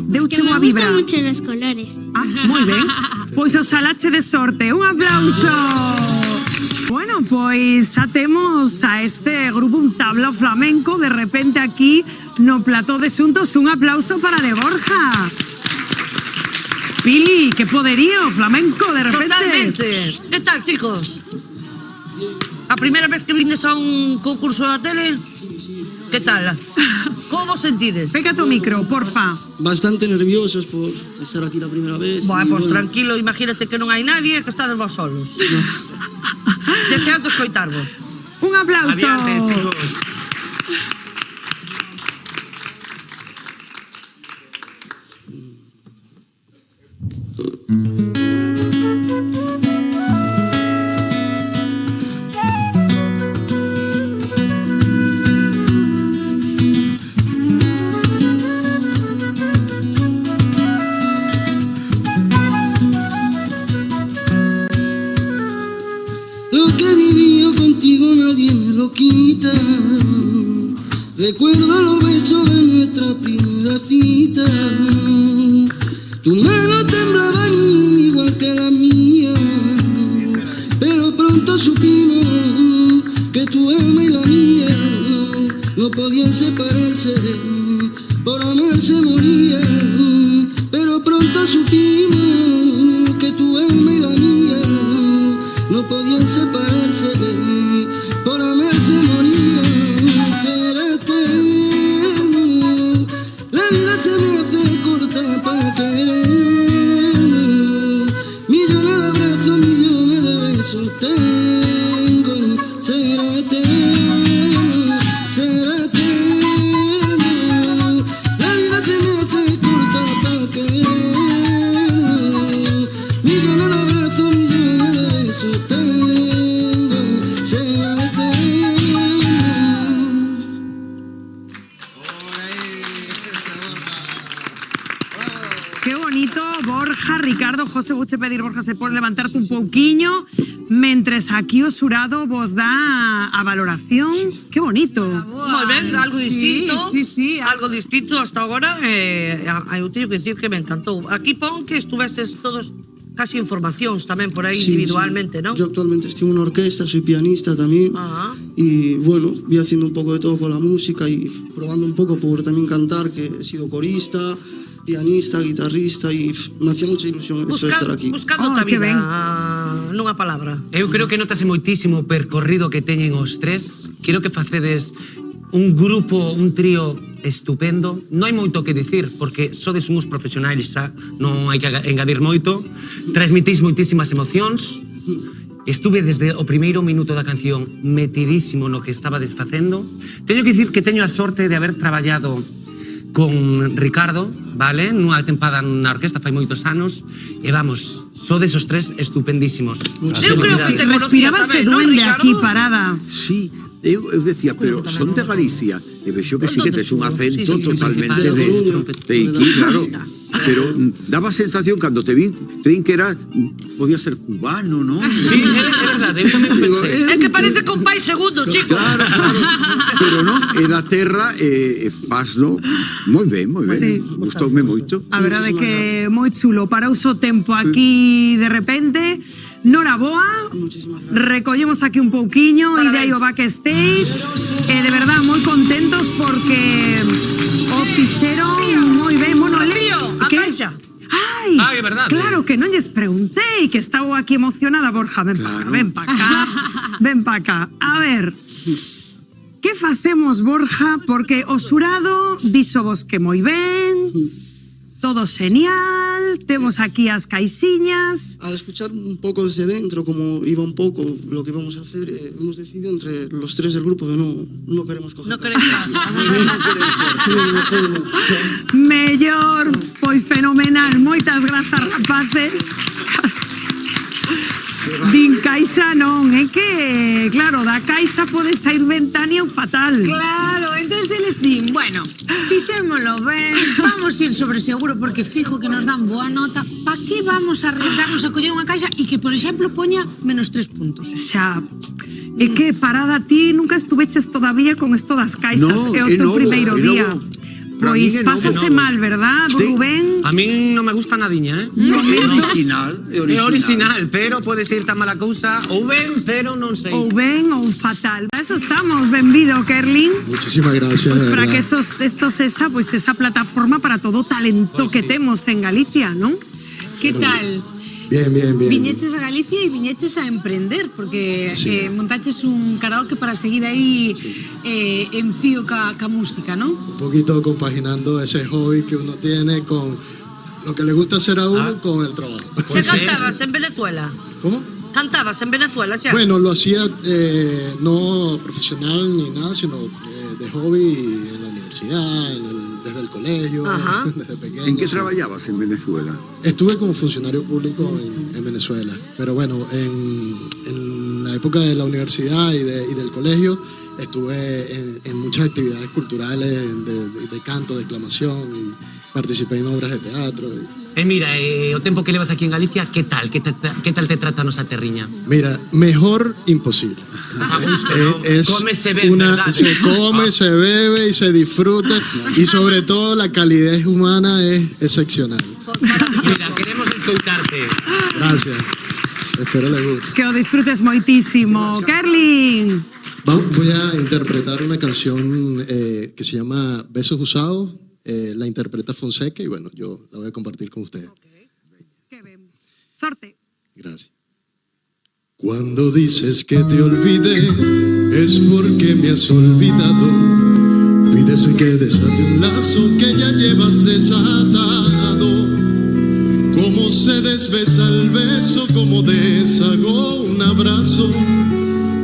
Deuche Que me boa vibra. gustan mucho los colores. Ah, moi ben. Pois o salache de sorte. Un aplauso. Bueno, pois xa temos a este grupo un tablao flamenco de repente aquí no plató de xuntos. Un aplauso para De Borja. Pili, que poderío flamenco de repente. Totalmente. Que tal, chicos? A primeira vez que vindes a un concurso da tele? Que tal? Como sentides? Pégate o micro, porfa. Bastante nerviosos por estar aquí la primera vez. Bueno, pues Bueno, tranquilo, imagínate que non hai nadie, que estades vos solos. Deseando escoitarvos. Un aplauso. Adiante, chicos. Recuerdo los besos de nuestra primera cita. Tu mano temblaba igual que la mía, pero pronto supimos que tu alma y la mía no podían separarse, por amarse morían. Pero pronto supimos que tu alma y la mía no podían separarse, por amarse morían. Será eterno, la vida se me hace corta para querernos. Millones de abrazos, millones de besos tengo. Será eterno, será eterno, la vida se me hace corta para querernos. Millones de abrazos, millones de besos tengo. Será eterno. Qué bonito, Borja, Ricardo, José, vouche pedir, Borja, se podes levantarte un pouquiño, mentres aquí o xurado vos dá a valoración. Qué bonito. Moi ben, algo distinto. Sí. Algo distinto hasta agora. Eu teño que decir que me encantou. Aquí pon que estuveses todos casi en formacións tamén por aí Sí, individualmente, sí. ¿no? Yo actualmente estoy en una orquesta, soy pianista también. Y bueno, voy haciendo un poco de todo con la música y probando un poco por también cantar, que he sido corista, pianista, guitarrista y me hacía mucha ilusión eso de estar aquí. Buscando a vida, nunha palabra. Eu creo que notase moitísimo o percorrido que teñen os tres. Quero que facedes un grupo, un trío estupendo. Non hai moito que dicir, porque sodes uns profesionais xa, non hai que engadir moito. Transmitís moitísimas emocións. Estuve desde o primeiro minuto da canción metidísimo no que estaba desfacendo. Teño que dicir que teño a sorte de haber traballado con Ricardo, vale? Nunha tempada na orquesta fai moitos anos. E vamos, sodes os tres estupendísimos. Eu creo que te conocía Respirábase tamén, ¿no, duende Ricardo? aquí parada. Sí, eu decía, pero son de Galicia. E vexo que sí que tes un acento Sí, totalmente de La Coruña. de aquí, claro. Pero daba sensación cando te vi, creín que era, podía ser cubano, ¿no? Sí, é verdade, eu tamén Digo, pensei. É que parece con pai segundo, chico. Claro, claro. Pero non, é da terra e faslo moi ben, moi ben. Sí. Gustoume moito. A verdade que moi chulo. Para uso tempo aquí de repente. Nora boa, recollemos aquí un pouquiño e de aí o backstage. De verdad, moi contentos porque o fixeron moi ben. Bueno, A caixa. Ai, é verdade. claro que non lles preguntei, que estaba aquí emocionada, Borja. Ven pa cá. Ven pa cá. A ver, que facemos, Borja? Porque o xurado dixo vos que moi ben, todo genial, temos aquí as caixiñas. Al escuchar un poco desde dentro cómo iba un poco lo que íbamos a hacer, hemos decidido entre los tres del grupo que no queremos coger. No queremos Mellor, pois fenomenal. Moitas grazas, rapaces. Din caixa non, é que, claro, da caixa pode sair ventania ou fatal. Claro, entonces eles din, bueno, fixémolo ben, vamos ir sobre seguro porque fijo que nos dan boa nota. Pa que vamos a arriesgarnos a coller unha caixa e que, por exemplo, poña -3 puntos? Xa, é que parada ti nunca estuveches todavía con esto das caixas, No, é o é teu novo, primeiro é día. novo. Para Pois min é novo. pásase É novo. mal, verdad, Rubén? A min non me gusta nadiña, No, é original, é É original, pero pode ser tan mala cousa ou ben, pero non sei. Ou ben ou fatal. Para eso estamos, benvido, Kerlin. Muchísimas gracias. Pues de para verdad. que esto sea pues esa plataforma para todo talento que temos en Galicia, ¿no? Que tal? Bien. Viñeches a Galicia e viñeches a emprender, porque montaches un karaoke para seguir aí en fío ca música, ¿no? Un poquito compaginando ese hobby que uno tiene con lo que le gusta hacer a uno con el trabajo. Se cantabas en Venezuela? ¿Cómo? Cantabas en Venezuela xa? Bueno, lo hacía no profesional ni nada, sino de hobby en la universidad, desde el colegio, desde pequeño. ¿En qué trabajabas en Venezuela? Estuve como funcionario público en Venezuela, pero bueno, en la época de la universidad y del colegio estuve en muchas actividades culturales de canto, declamación, y participé en obras de teatro. mira, o tempo que levas aquí en Galicia, que tal? Que tal te trata a nosa terriña? Mira, mejor imposible. Estás a gusto, ¿no? Come, se bebe, ¿verdad? Se come, se bebe y se disfruta, y sobre todo la calidez humana es excepcional. Mira, queremos escoitarte. Gracias. Espero les guste. Que lo disfrutes moitísimo. Kerlin. Voy a interpretar una canción que se llama Besos Usados. La interpreta Fonseca y bueno, yo la voy a compartir con ustedes. Qué bien. Sorte. Gracias. Cuando dices que te olvidé, es porque me has olvidado. Pídese que desate un lazo que ya llevas desatado. Cómo se desbesa el beso, cómo deshago un abrazo,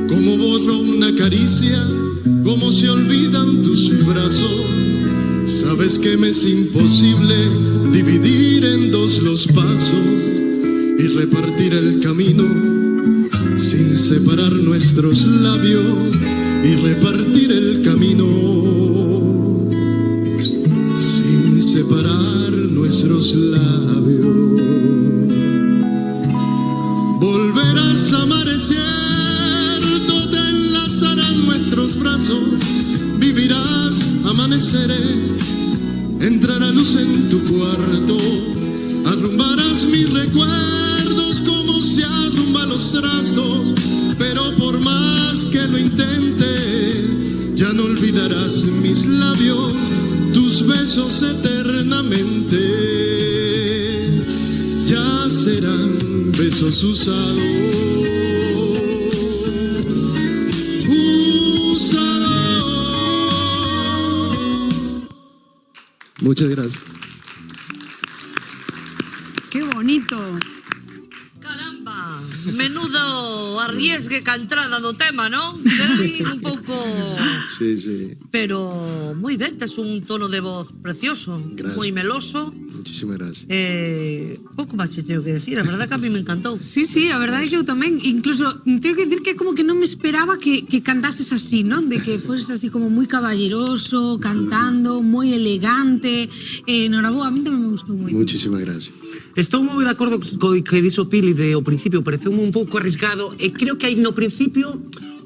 cómo borro una caricia, cómo se olvidan tus brazos. Sabes que me es imposible dividir en dos los pasos y repartir el camino sin separar nuestros labios y repartir el camino sin separar nuestros labios. Volverás a amanecer, te enlazarán nuestros brazos, vivirás amaneceres. Entrará luz en tu cuarto, arrumbarás mis recuerdos como se arrumban los trastos, pero por más que lo intente, ya no olvidarás mis labios, tus besos eternamente, ya serán besos usados. Muchas gracias. Qué bonito. Caramba, menudo arriesgue ca entrada do tema, non? Un pouco... Sí, sí. Pero moi ben, tes un tono de voz precioso, Gracias. moi meloso. Muchísimas gracias. Pouco máis che teño que decir, a verdade que a mí me encantou. Sí, a verdade é que eu tamén, incluso teño que decir que como que non me esperaba que cantases así, non? De que foses así como moi caballeroso, cantando, moi elegante. Noraboa, a mí tamén me gustou moito. Muchísimas gracias. Estou moi de acordo co que dixo Pili de o principio, pareceume un pouco arriscado e creo que aí no principio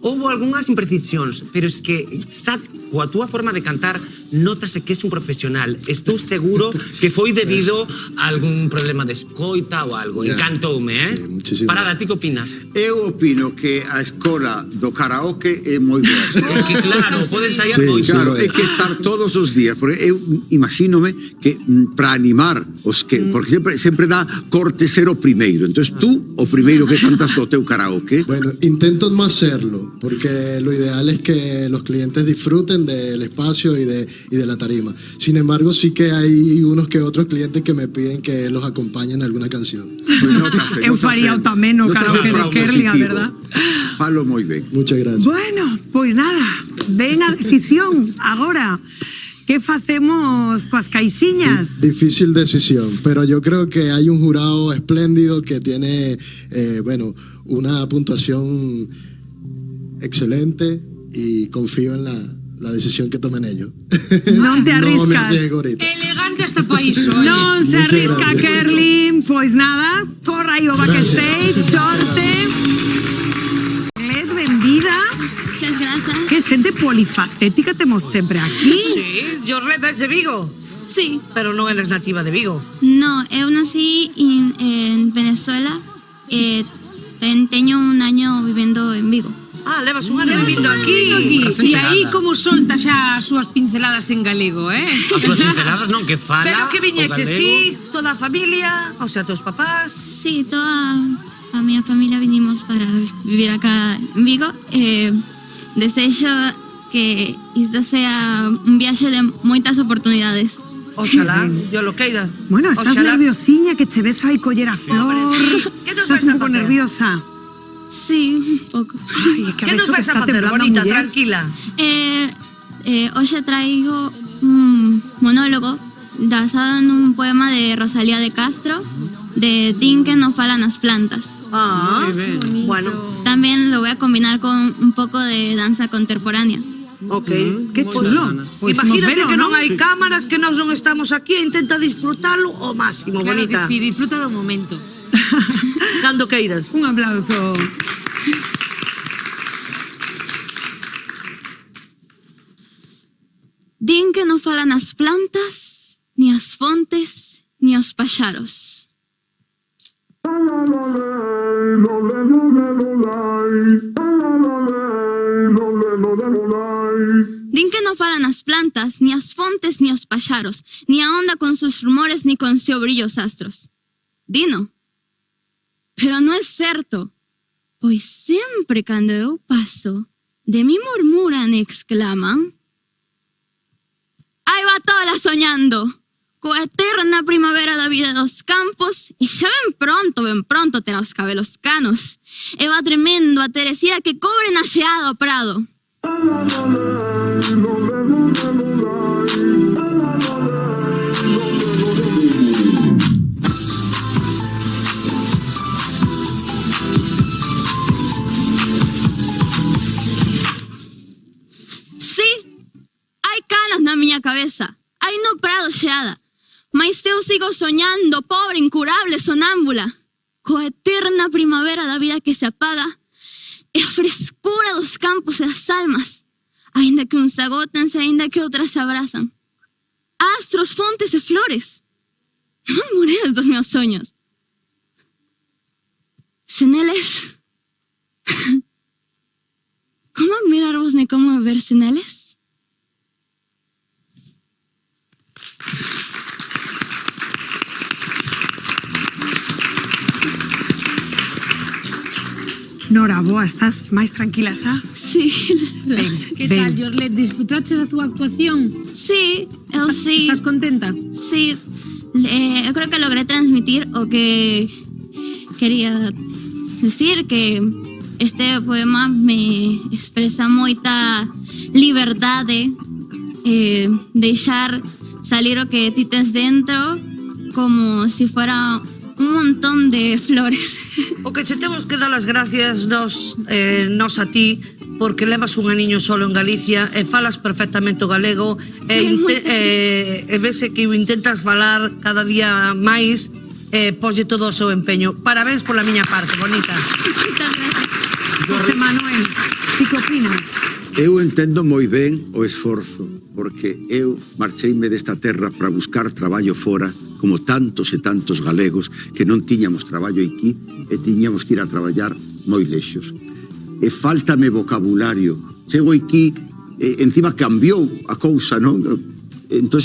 houve algunhas imprecisións, pero es que xa coa túa forma de cantar notase que es un profesional. Estou seguro que foi debido a algún problema de escoita ou algo. Encantoume, muchísimas Parada, ti que opinas? Eu opino que a escola do karaoke é moi boa. É que claro, poden ensaiar moito. Claro, é que estar todos os días, porque eu imagínome que para animar os que, porque sempre dá corte ser o primeiro. Entonces tú, o primeiro que cantas do teu karaoke. Bueno, intento no hacerlo, porque lo ideal es que los clientes disfruten del espacio y de la tarima. Sin embargo, sí que hay unos que otros clientes que me piden que los acompañen en alguna canción. Eu faría o tamén o karaoke de Kerlin, a verdad. Falo moi ben. Muchas gracias. Bueno, pois nada, ven a decisión agora. Que facemos coas caixiñas? Difícil decisión, pero yo creo que hay un jurado espléndido que tiene, bueno, una puntuación excelente y confío en la decisión que tomen ellos. Non te No me arriscas. arriesgo ahorita. Elegante hasta pa iso, oye. Non se Muchas arrisca gracias. Kerlin, pois nada, corra aí o backstage, sorte. Led, benvida. Muchas gracias. Que xente polifacética temos sempre aquí. Sí, Jorle, ves de Vigo? Sí. Pero non eres nativa de Vigo. No, eu nací en Venezuela. Teño un año viviendo en Vigo. Ah, levas un ano vivindo aquí. E aí como solta xa as súas pinceladas en galego, As súas pinceladas non, que fala Pero que viñeches o galego. ti, toda a familia, o sea, teus papás. Sí, toda a mi familia vinimos para vivir acá en Vigo. Desexo que isto sea un viaxe de moitas oportunidades. Oxalá, yo lo queira. Bueno, estás Oxalá. nerviosiña, que che beso aí coller a flor. Que nos Estás vais a un pouco facer? nerviosa. Sí, un pouco. Ai, Que nos vais a facer, bonita, tranquila? Hoxe traigo un monólogo basado en un poema de Rosalía de Castro de Din que no falan las plantas. Ah, bueno. También lo voy a combinar con un poco de danza contemporánea. Ok. Que chulo. Pois Imagínate imos velo, que non non? hai cámaras, que nós non estamos aquí e intenta disfrutalo ao máximo, Claro bonita. que sí, disfruta do momento. Cando queiras. Un aplauso. Din que non falan as plantas, ni as fontes, ni os paxaros. Din que non falan as plantas, ni as fontes, ni os paxaros, ni a onda con sus rumores, ni con seu brillo os astros. Dino. Pero non é certo, pois sempre cando eu paso, de mí murmuran e exclaman: aí va tola soñando, coa eterna primavera da vida dos campos, e xa ben pronto terá os cabelos canos, e va tremendo a Teresía que cobre na xeada o prado. Hai canas na miña cabeza, hai no prado xeada, mas eu sigo soñando, pobre, incurable, sonámbula, coa eterna primavera da vida que se apaga e a frescura dos campos e das almas, aínda que uns agótense, aínda que outras se abrazan. Astros, fontes e flores, non moredes dos meus soños. Sen eles, como admirarvos ne como ver sen eles? Nora, boa, estás máis tranquila xa? Sí. Que tal, Jorlet? Disfrutaches da túa actuación? Sí, eu sí. Estás contenta? Sí, eu creo que logré transmitir o que quería decir, que este poema me expresa moita liberdade, deixar salir o que ti tes dentro como si fuera un montón de flores. O que che temos que dar as gracias nos a ti, porque levas un aniño solo en Galicia e falas perfectamente o galego e vese que o intentas falar cada día máis, poslle todo o seu empeño. Parabéns pola miña parte, bonita. Moitas gracias. José Manuel, ti que opinas? Eu entendo moi ben o esforzo, porque eu marcheime desta terra para buscar traballo fora, como tantos e tantos galegos que non tiñamos traballo aquí e tiñamos que ir a traballar moi lexos. E faltame vocabulario. Chego aquí, encima cambiou a cousa, non? Entón,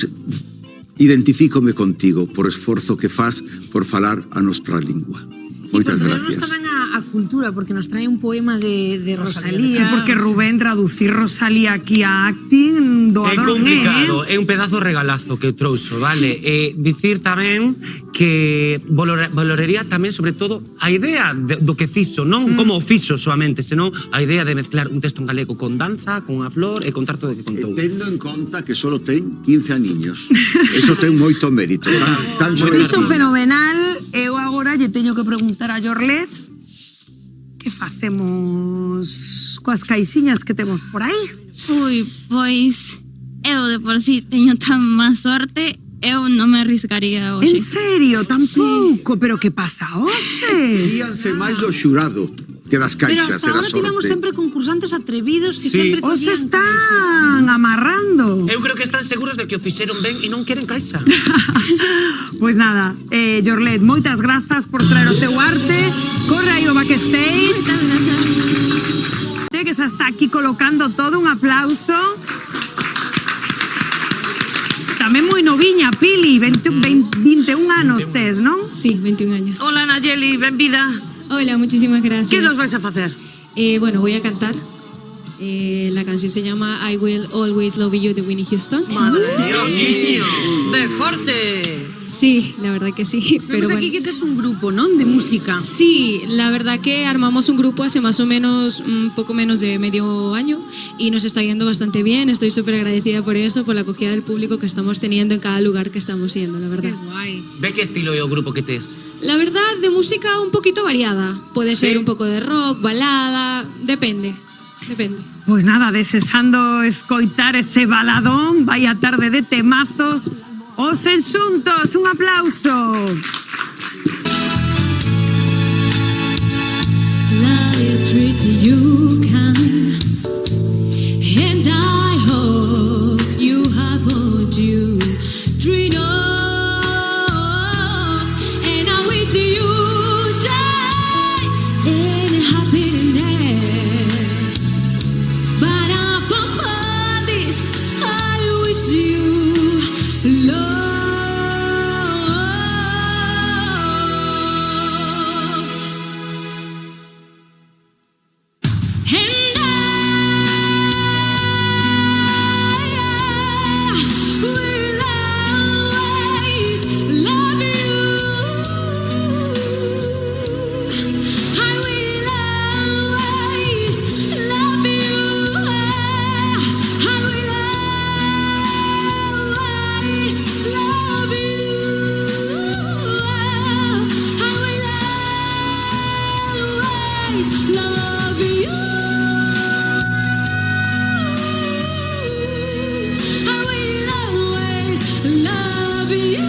identifícome contigo por esforzo que faz por falar a nostra lingua. Moitas gracias. Tamén a cultura, porque nos trae un poema de Rosalía. Sí, porque Rubén traducir Rosalía aquí a acting É complicado, é un pedazo regalazo que trouxo, vale? E dicir tamén que valoraría tamén, sobre todo, a idea do que fixo, non como o fixo soamente, senón a idea de mezclar un texto en galego con danza, con unha flor e contar todo o que contou. Tendo en conta que solo ten 15 aniños. Eso ten moito mérito. Tan Fixo fenomenal. Eu agora lle teño que preguntar a Jorlet que facemos coas caixiñas que temos por aí. Ui, pois eu de por si teño tan má sorte, eu non me arriscaría hoxe. En serio, tampouco? Sí. Pero que pasa hoxe? Fíanse máis do xurado que das Pero caixas hasta e da ahora tivemos sorte. sempre concursantes atrevidos que Sí. sempre Os collían están amarrando. Eu creo que están seguros de que o fixeron ben e non queren caixa. Pois nada, Jorlet, moitas grazas por traer o teu arte. Corre aí o backstage. Moitas grazas. Que se está aquí colocando todo, un aplauso. Tamén moi noviña, Pili, 21 anos tes, non? Sí, 21 años. Hola, Nayeli, benvida. Hola, muchísimas gracias. ¿Qué nos vais a hacer? Bueno, voy a cantar. La canción se llama I Will Always Love You de Whitney Houston. Madre de Dios, niño. ¡De fuerte! Sí, la verdad que sí. Pero aquí que tes un grupo, ¿no? De música. Sí, la verdad que armamos un grupo hace más o menos, un poco menos de medio año y nos está yendo bastante bien. Estoy súper agradecida por eso, por la acogida del público que estamos teniendo en cada lugar que estamos yendo, la verdad. Qué guay. De que estilo é o grupo que tes? La verdad, de música un poquito variada. Puede ser ¿Sí? un poco de rock, balada, depende. depende. Pues nada, desexando escoitar ese baladón, vaya tarde de temazos. Os Enxuntos, un aplauso. Life treat you kind, and I hope you have what you dream of, and I wish you die in happiness. But upon this, I wish you love. And I will always love you. I will always love you. I will always love you. I will always love you. I will always love you.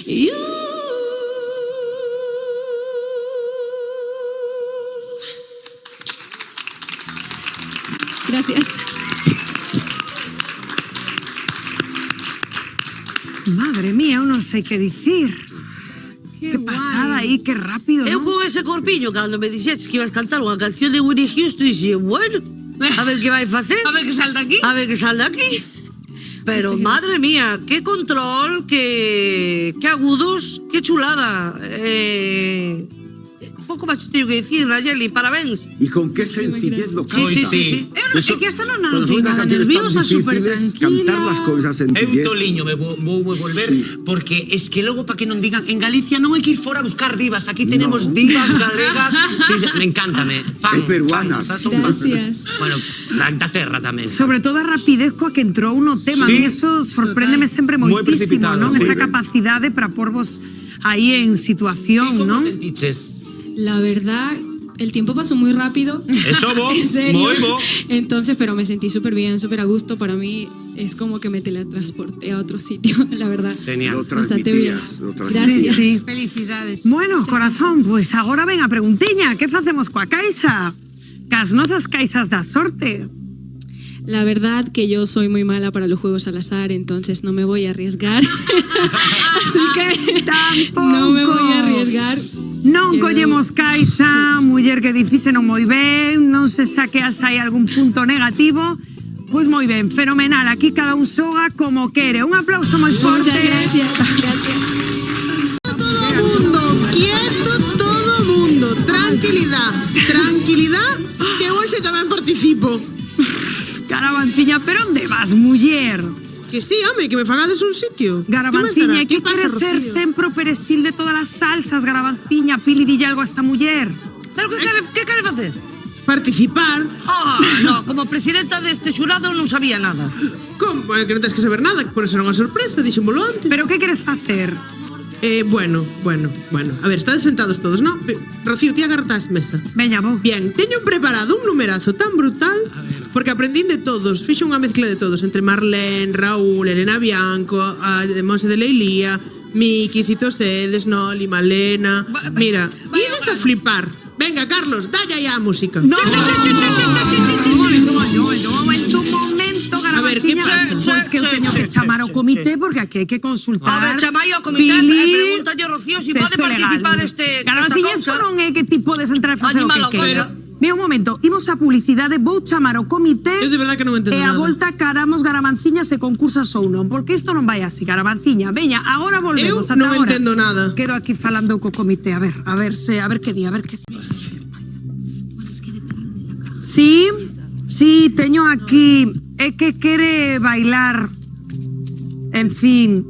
You. Gracias. Madre mía, eu non sei que dicir. Que pasada aí, que rápido, Eu non? con ese corpiño, cando me dixetes que ibas cantar unha canción de Whitney Houston, dixen, bueno, a ver que vai facer. A ver que sal de aquí. A ver que sal de aquí. Pero, madre mía, qué control, qué agudos, qué chulada. Pouco máis teño que dicir, Nayeli, parabéns. Y con qué sencillez lo Sí, sí, sí, sí. Eu non sei que hasta non Cuando noto son nada canciones tan nerviosa, super difíciles, tranquila. cantar las cosas É un sencillez. toliño, me vou volver, porque es que logo para que non digan, en Galicia non hai que ir fora a buscar divas, aquí tenemos divas galegas. Sí, me encántame. Fan, Es peruana. fan, son Gracias. Bueno, da terra tamén. Sobre todo a rapidez coa que entrou no tema. A Sí. mí eso sorpréndeme sempre Moi moitísimo, precipitado, non? sí. Esa capacidade para porvos aí en situación, non? Sentiches? La verdad, el tiempo pasó muy rápido. Eso, bo, En serio. moi bo. Entonces, pero me sentí súper bien, súper a gusto. Para mí es como que me teletransporté a otro sitio, la verdad. Genial. Lo Bastante bien. transmitías, lo Gracias. Sí, sí. Felicidades. Bueno, corazón, pues agora ven a preguntiña. Que facemos coa caixa? Cas nosas caixas da sorte. La verdad que yo soy muy mala para los juegos al azar, entonces no me voy a arriesgar. Así que no me voy a arriesgar. Non Quiero- collemos caixa, muller que difíxeno moi ben, non se saqueas aí algún punto negativo. Pois moi ben, fenomenal. Aquí cada un xoga como quere. Un aplauso moi forte. Muchas gracias. Gracias. Mundo, quieto todo mundo. Tranquilidad, tranquilidad, que hoxe tamén participo. Garabanciña, pero onde vas, muller? Que sí, home, que me fagades un sitio. Garabanciña, ¿Qué que pasa, quieres ser Rocío? sempre o perexil de todas as salsas, Garabanciña? Pili, dille algo a esta muller. Pero que quere facer? Participar. No, como presidenta deste xurado non sabía nada. Como? Bueno, que non tens que saber nada, que por eso era unha sorpresa, dixémolo antes. Pero que queres facer? Bueno. A ver, estades sentados todos, ¿no? Rocío, ti agartas mesa. Veña, vou. Bien, teño preparado un numerazo tan brutal porque aprendín de todos, fixe unha mezcla de todos, entre Marlene, Raúl, Elena Bianco, a Monse de Leilía, Miki, Sito Sedes, Noli, Malena. Mira, ides a flipar. Venga, Carlos, dalle aí a música. No, momento, A ver, ¿qué Garabanciña. pasa? Pois que eu teño que chamar ao comité porque aquí hai que consultar. A ver, chamai ao comité e Pili, pregúntalle a Rocío si pode sexto participar legal. esta Garabanciña, cousa. isto non é que ti podes entrar e facer o Animal, que o queiras. cousa. Mira un momento, imos a publicidade, vou chamar ao comité Eu de verdad que non entendo e a nada. volta caramos Garabanciña se concursas ou non, porque isto non vai así, Garabanciña. Veña, agora volvemos. Eu ata non agora. entendo nada. Quedo aquí falando co comité, a ver que di, a ver que di. Sí, teño aquí, é que quere bailar, en fin.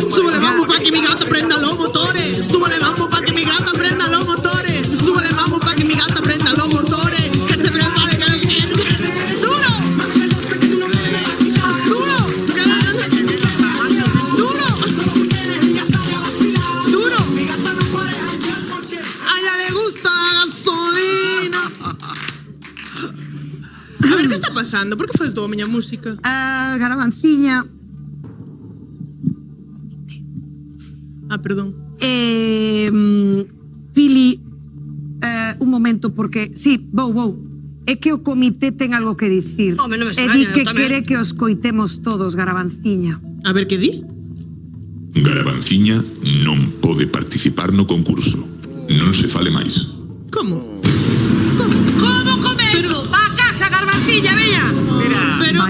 Súbele, vamos, pa' que mi gata prenda los motores. Súbele, vamos, pa' que mi gata prenda los motores. Súbele, vamos, pa' que mi gata prenda los motores. Que te pasando? Por que faltou a miña música? Garavanciña. Perdón. Pili, un momento, porque... Sí, vou. É que o comité ten algo que dicir. Home, non me E extraña, di que eu tamén. quere que os coitemos todos, Garavanciña. A ver, que di? Garavanciña non pode participar no concurso. Non se fale máis. Como? Como comendo? Va a casa, Garbanciña, veña. Pero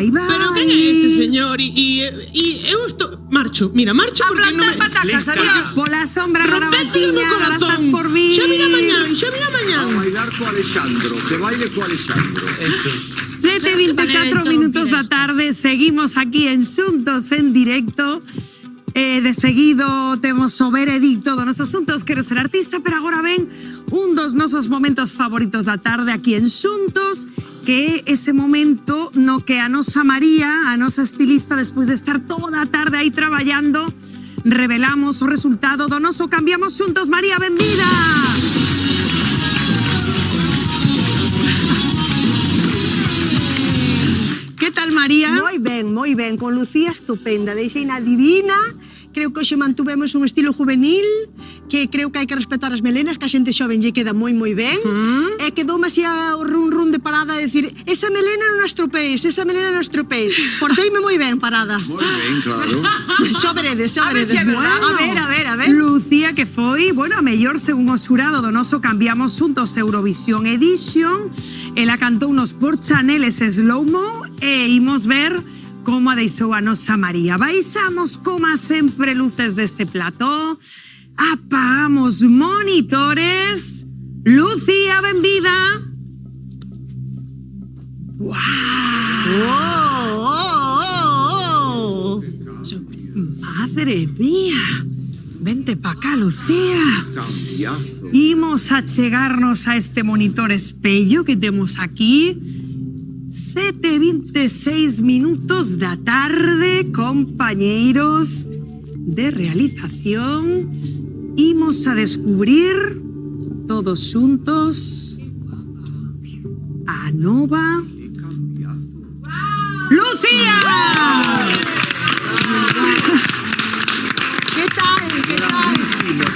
quen é ese señor? E eu estou... Marcho porque non me... patacas, adiós. Pola sombra, Rompete no Garavanciña, corazón. grazas por vir. Xa virá mañán. A bailar co Alexandro, que baile co Alexandro. 7:24 minutos da tarde, seguimos aquí en Xuntos en directo. De seguido temos o veredicto dos nosos asuntos. Quero ser artista, pero agora ven un dos nosos momentos favoritos da tarde aquí en Xuntos, que é ese momento no que a nosa María, a nosa estilista, despois de estar toda a tarde aí traballando, revelamos o resultado do noso Cambiamos Xuntos. María, benvida! Que tal, María? Moi ben, con Lucía estupenda, deixeina divina. Creo que hoxe mantuvemos un estilo juvenil, que creo que hai que respetar as melenas, que a xente xoven lle queda moi ben. E quedoume así o run de parada a decir, esa melena non as tropeis, Porteime moi ben parada. Moi ben, claro. Xa veredes. A ver, A ver. Lucía, que foi, a mellor según o xurado do noso Cambiamos Xuntos Eurovisión Edition. Ela cantou unos por Chanel ese slow-mo e imos ver como a deixou a nosa María. Baixamos, como sempre, luces deste plató. Apagamos monitores. Lucía, benvida. ¡Wow! Madre mía. Vente pa acá, Lucía. Cambiazo. Imos a chegarnos a este monitor espello que temos aquí. 7:26 minutos da tarde, compañeiros de realización. Imos a descubrir todos xuntos a nova Lucía. Que tal?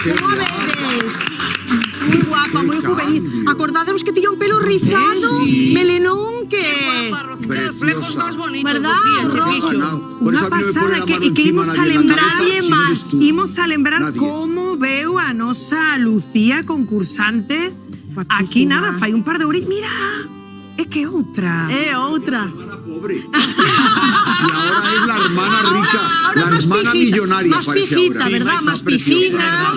Como a vedes? Moi guapa, moi juvenil. Acordádemos que tiña un pelo rizado, melenón, que... Reflejos más bonitos, ¿verdad? Rojo. Unha pasada que imos a lembrar como veu a nosa Lucía concursante. Aquí nada, fai un par de horas. Mira, é que outra. Pobre. Y ahora es la hermana rica, la hermana millonaria. Más pijita, ¿verdad? Más pijina.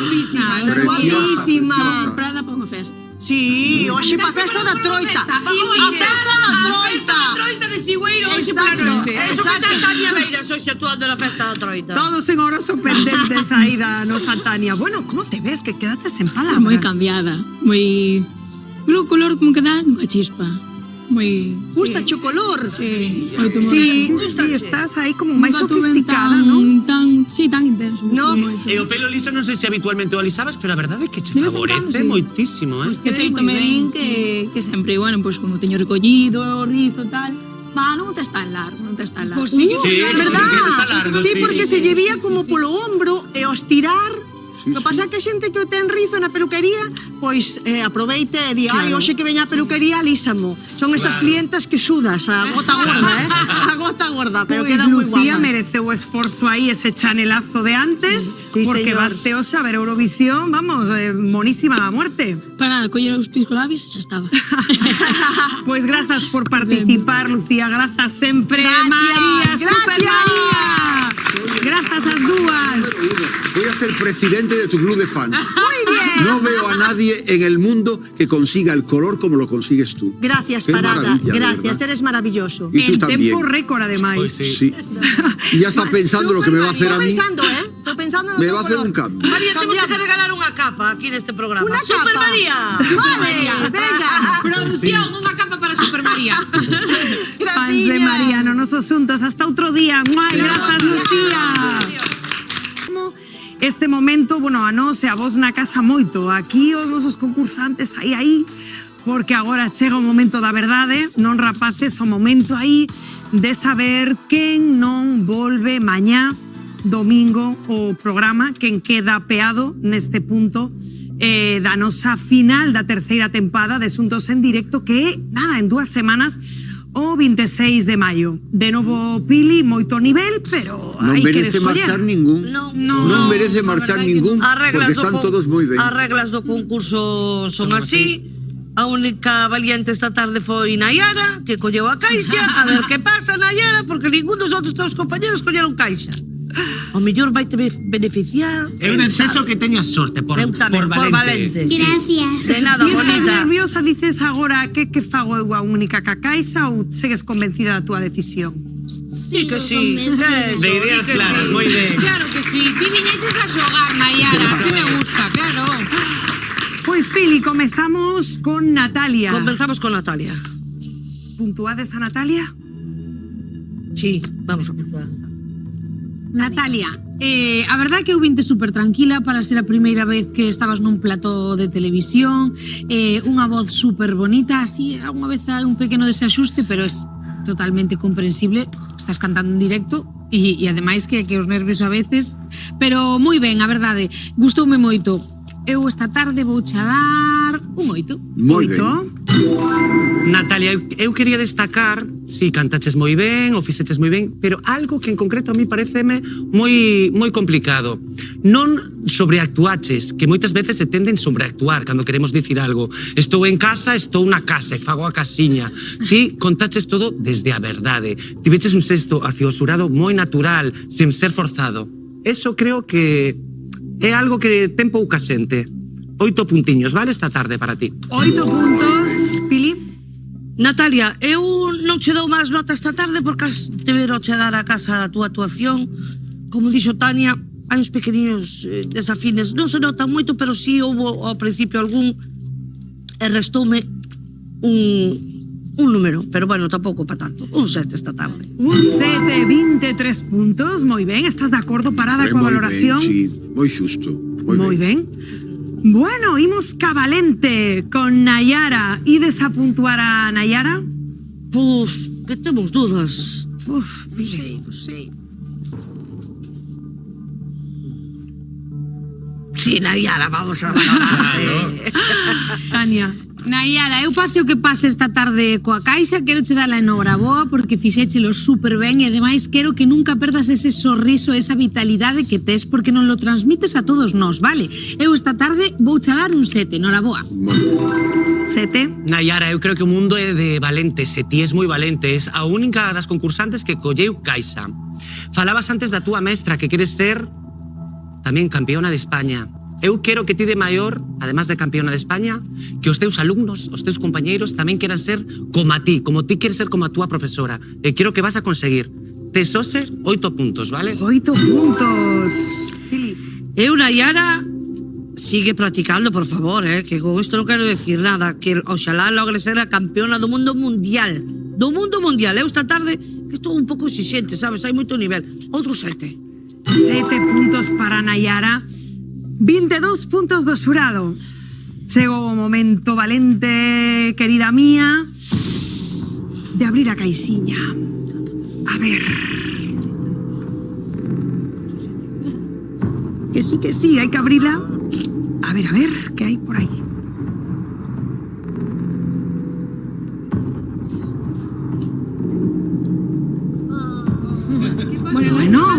Guapísima. Prada para unha festa. Sí, hoxe pa festa da Troita. A festa da Troita. Troita de Sigüeiro hoxe pola noite. Eso que tal Tania Beiras hoxe actuando na festa da Troita. Todos en oroso pendentes aí da nosa Tania. Bueno, como te ves? Que quedaches en palabras. Moi cambiada, moi... O color como que dá unha chispa. Moi... Gusta o color. Sí. Sí, estás aí como máis sofisticada, non? Tan intenso. No. E o pelo liso non sei se habitualmente o alisabas, pero a verdade é que che favorece moitísimo, Pois que feito ben, que sempre, pois como teño recollido, o rizo e tal, non te está en largo, Pois sí, verdad? Sí, porque se lle vía como polo ombro e ao estirar. O que pasa é que a xente que o ten rizo na peluquería, pois aproveite e di, hoxe que veña a peluquería, alísamo. Son estas clientas que sudas a gota gorda, a gota gorda, pero Pois queda moi guapa. Lucía mereceu o esforzo aí, ese chanelazo de antes, porque señor. baste hoxe a ver Eurovisión, monísima da muerte. Para nada, coller os piscolabis, xa estaba. Pois grazas por participar, Lucía, grazas sempre, María, Super María. Grazas as dúas. Voy a ser presidente de tu club de fans. Muy bien. No veo a nadie en el mundo que consiga el color como lo consigues tú. Gracias, Qué Parada. maravilla, de Gracias, verdad. eres maravilloso. Y tú En también. tempo récord, ademais. Sí. Y ya está pensando lo que me va a hacer a mí. Estoy pensando en Me otro va a hacer color. un cambio. María, temos que regalar unha capa aquí neste programa. Una Super capa. María. Vale, venga. Producción, unha capa para Super María. Fans de María, no nos asuntos. Hasta outro día. Grazas, Lucía. Este momento, a nós e a vos na casa moito. Aquí os nosos concursantes aí porque agora chega o momento da verdade, non rapaces, o momento aí de saber quen non volve mañá, domingo, o programa, quen queda peado neste punto da nosa final da terceira tempada de Asuntos en Directo, que é, nada, en 2 semanas, o 26 de maio. De novo, Pili, moito nivel, pero Non hai que merece escoller. marchar ningún. Non merece marchar ningún, porque están todos moi ben. As reglas do concurso son así. A única valiente esta tarde foi Nayara, que colleu a caixa. A ver que pasa, Nayara, porque ningún dos outros teus compañeros colleron caixa. O mellor vai te beneficiar. Eu deseso que teñas sorte por valente. Gracias. De nada, Ti estás bonita. nerviosa, dices agora que fago eu a única ca caixa ou segues convencida da túa decisión? Sí que sí. Eso, De ideas di que claras, sí. moi ben. Claro que sí. Ti viñeches a xogar, Nayara. Así me gusta, claro. Pois, Pili, comezamos con Natalia. Comenzamos con Natalia. Puntuades a Natalia? Sí, vamos a puntuar. Natalia, a verdad que eu vinte super tranquila para ser a primeira vez que estabas nun plató de televisión, unha voz super bonita, así, alguna vez hai un pequeno desaxuste, pero es totalmente comprensible, estás cantando en directo e ademais que os nervios a veces, pero moi ben, a verdade, gustoume moito. Eu esta tarde vou cha dar un 8. Moi ben. Natalia, eu quería destacar, si cantaches moi ben, ou fixeches moi ben, pero algo que en concreto a mí pareceme moi complicado. Non sobreactuaches, que moitas veces se tenden sobreactuar cando queremos dicir algo. Estou en casa, estou na casa e fago a casiña. Ti contaches todo desde a verdade. Tiveches un xesto hacia o xurado moi natural, sen ser forzado. Eso creo que é algo que ten pouca xente. 8 puntiños, vale, esta tarde para ti. 8 puntos, Pili. Natalia, eu non che dou máis nota esta tarde porque has deberó che dar a casa da túa actuación. Como dixo Tania, hai uns pequeniños desafines. Non se notan moito, pero sí houve ao principio algún e restoume un número, pero bueno, tampouco para tanto. Un 7 esta tarde. Un 7, 23 puntos, moi ben. Estás de acordo parada coa valoración? Sí, moi xusto. Moi ben. Bueno, imos ca Valente con Nayara. Ides a puntuar a Nayara? Puf, que temos dudas. Uf, Sí, pues sí. Sí, Nayara, vamos a valorar. Tania. Nayara, eu pase o que pase esta tarde coa caixa, quero che dar a enhoraboa porque fixéchelo super ben e ademais quero que nunca perdas ese sorriso, esa vitalidade que tes porque non lo transmites a todos nós, vale? Eu esta tarde vou che dar un 7, enhoraboa. 7. Nayara, eu creo que o mundo é de valentes, e ti és moi valente, és a única das concursantes que colleu caixa. Falabas antes da túa mestra que queres ser tamén campeona de España. Eu quero que ti de maior, además de campeona de España, que os teus alumnos, os teus compañeiros tamén queran ser como ti queres ser como a túa profesora. E quero que vas a conseguir. Tes só ser 8 puntos, vale? 8 puntos. Eu, Nayara, sigue practicando, por favor, que con isto non quero decir nada, que oxalá logre ser a campeona do mundo mundial. Do mundo mundial. Eu esta tarde que estou un pouco exixente, sabes? Hai moito nivel. Outro 7. 7 puntos para Nayara. 22 puntos do xurado. Chegou o momento valente, querida mía, de abrir a caixiña. A ver. Que sí, hai que abrila. A ver, que hai por aí. Bueno,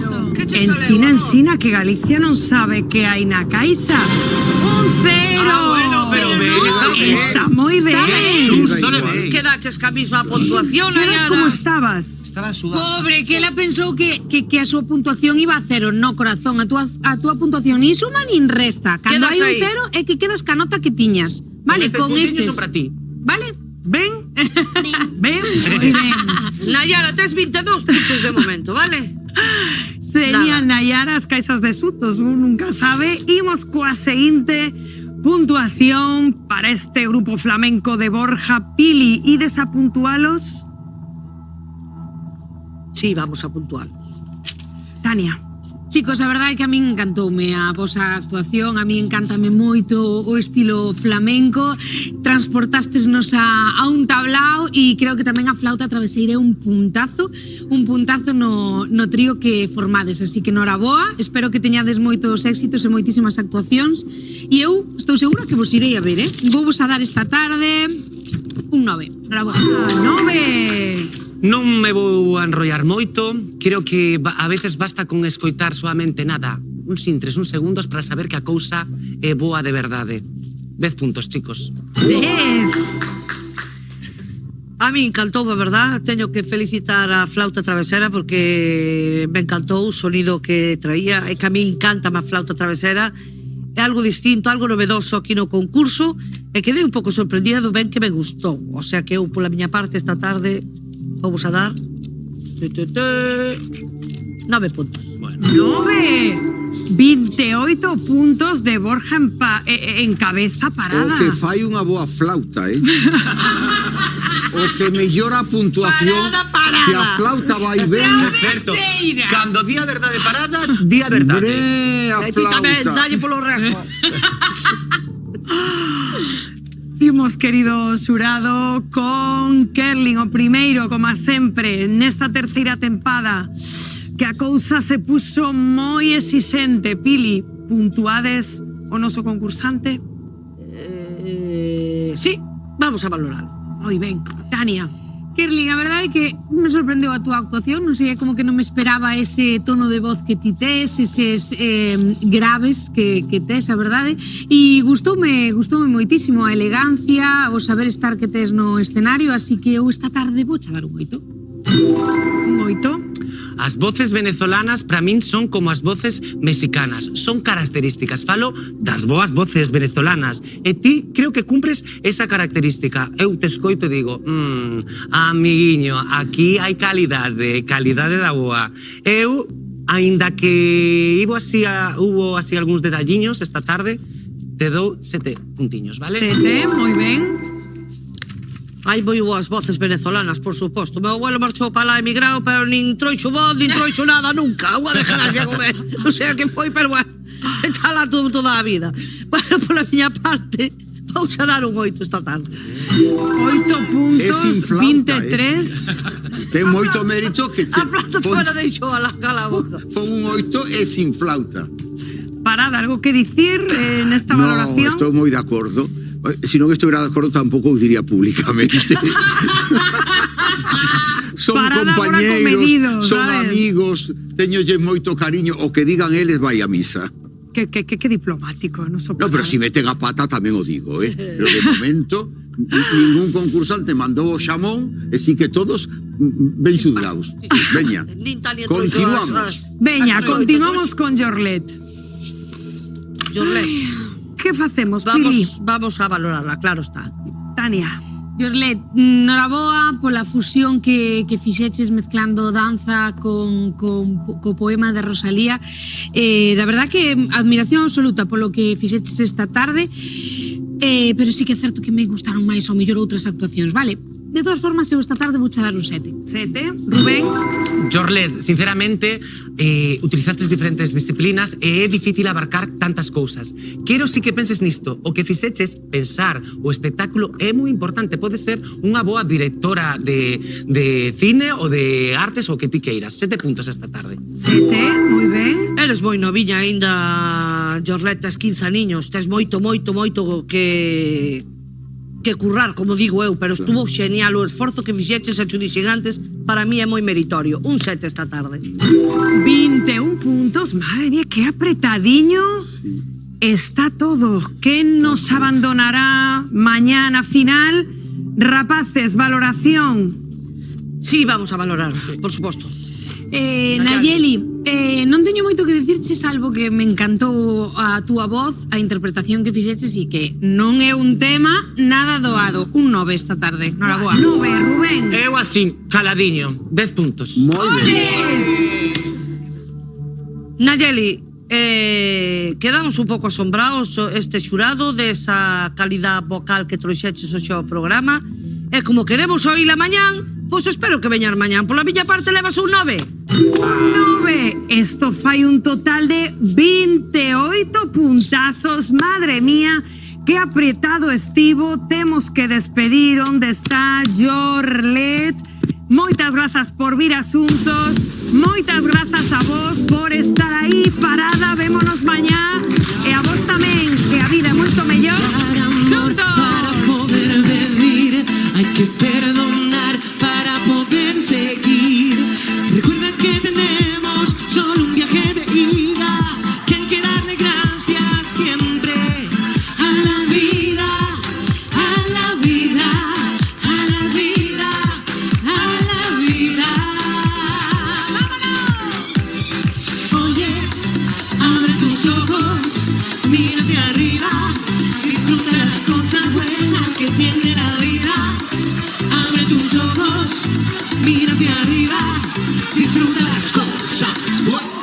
ensina que Galicia non sabe que hai na caixa. Un 0. Pero Está moi ben. Quedaches ca mesma puntuación, Quedas Nayara. como estabas. Pobre, que ela pensou que a súa puntuación iba a 0. No, corazón, a túa puntuación nin suma nin resta. Cando Quedas hai un aí. 0 é que quedas ca nota que tiñas. Vale, con estes. Son para ti. Vale? Ben? Ben? Moi ben. Nayara, tes 22 puntos de momento, vale? Señal Nayara, as caixas de sutos, un nunca sabe. Imos coa seguinte puntuación para este grupo flamenco de Borja. Pili, ides a puntualos? Sí, vamos a puntuar. Tania. Chicos, a verdade é que a min encantoume a vosa actuación, a min encántame moito o estilo flamenco, transportastesnos a un tablao e creo que tamén a flauta traveseira é un puntazo no trío que formades, así que noraboa, espero que teñades moitos éxitos e moitísimas actuacións e eu estou segura que vos irei a ver, vou vos a dar esta tarde un 9, noraboa. 9! Non me vou a enrollar moito, creo que a veces basta con escoitar soamente nada, uns intres, uns segundos para saber que a cousa é boa de verdade. 10 puntos, chicos. 10. A mí encantou, a verdad, teño que felicitar a flauta travesera porque me encantou o sonido que traía, e que a mí encanta a flauta travesera, é algo distinto, algo novedoso aquí no concurso, e quedei un pouco sorprendida do ben que me gustou, o sea que eu pola miña parte esta tarde vamos a dar 9 puntos. 9! 28 puntos de Borja en cabeza parada. O que fai unha boa flauta, O que mellora a puntuación. Parada. Que a flauta vai ben. Certo. Cando di a verdade parada, di a verdade. A E ti tamén, dalle polo rejo. Imos, querido xurado, con Kerlin, o primeiro, como sempre, nesta terceira tempada, que a cousa se puso moi exixente. Pili, puntuades o noso concursante? Sí, vamos a valorar. Moi ben. Tania. Kerlin, a verdade é que me sorprendeu a túa actuación, non sei, como que non me esperaba ese tono de voz que ti tes, eses graves que tes, a verdade, e gustoume moitísimo a elegancia, o saber estar que tes no escenario, así que eu esta tarde vou dar un 8. Un 8? As voces venezolanas para min son como as voces mexicanas, son características, falo das boas voces venezolanas e ti creo que cumpres esa característica. Eu te escoito e digo, amiguiño, aquí hai calidade da boa. Eu, aínda que hubo así algúns detalliños esta tarde, te dou 7 puntiños, vale? 7, moi ben. Hai moi boas voces venezolanas, por suposto. Meu abuelo marchou para lá emigrado, pero nin troixo voz, nin troixo nada nunca. Agua de gracia comer. Non sei a que foi, pero bueno, está lá toda a vida. Bueno, pola miña parte, vou a dar un 8 esta tarde. 8 puntos, 23. Ten moito mérito que A flauta tamén a deixou a la boca. Fon un 8 e sin flauta. Parada, algo que dicir nesta valoración? No, estou moi de acordo. Si non estuviera de acordo tampouco o diría públicamente. Son Parada compañeiros, son ¿sabes? amigos, teñolle moito cariño, o que digan eles vai a misa. Que diplomático, non No, pero si meten a pata tamén o digo, Pero de momento ningún concursante mandou o xamón, e si que todos ben xudgados. Veña, continuamos. Veña, continuamos con Jorlet. Que facemos, Pili? Vamos a valorarla, claro está. Tania. Jorlet, noraboa pola fusión que fixeches mezclando danza co poema de Rosalía. Da verdad que admiración absoluta polo que fixeches esta tarde, pero sí que é certo que me gustaron máis ao mellor outras actuacións, vale? De todas formas, eu esta tarde vou dar un 7. 7? Rubén? Jorlet, sinceramente, utilizaste diferentes disciplinas e é difícil abarcar tantas cousas. Quero sí que penses nisto. O que fixeches, pensar o espectáculo é moi importante. Pode ser unha boa directora de cine ou de artes ou que ti queiras. 7 puntos esta tarde. 7, moi ben. Eres moi noviña aínda, Jorlet, tes 15 niños. Tes moito que currar, como digo eu, pero estuvo genial o esforzo que fixeches e dixen antes, para mí é moi meritorio. Un 7 esta tarde. 21 puntos, madre mía, que apretadiño está todo. ¿Quién nos abandonará mañana final? Rapaces, valoración. Sí, vamos a valorar, por suposto. Nayeli, non teño moito que dicirche, salvo que me encantou a túa voz, a interpretación que fixeches e que non é un tema nada doado. Un 9 esta tarde, noraboa. 9, Rubén. Eu así, caladiño, 10 puntos. Moi ben. Nayeli, quedamos un pouco asombrados este xurado desa calidad vocal que trouxeches hoxe ao programa E como queremos oíla mañán, pois espero que veñar mañán. Pola miña parte levas un 9. Un 9. Esto fai un total de 28 puntazos. Madre mía, que apretado estivo. Temos que despedir onde está Jorlet. Moitas grazas por vir asuntos. Moitas grazas a vos por estar aí parada. Vémonos mañá. E a vos tamén, que a vida é moito mellor. Xuntos. Para poder vivir hay que perdonar para poder seguir. Recuerda que tenemos solo un viaje de ida, que hay que darle gracias siempre a la vida, a la vida, a la vida, a la vida. ¡Vámonos! Oye, abre tus ojos, mírate arriba, disfruta las cosas buenas que tiene la vida. Abre tus ojos, mírate arriba, disfruta las cosas buenas.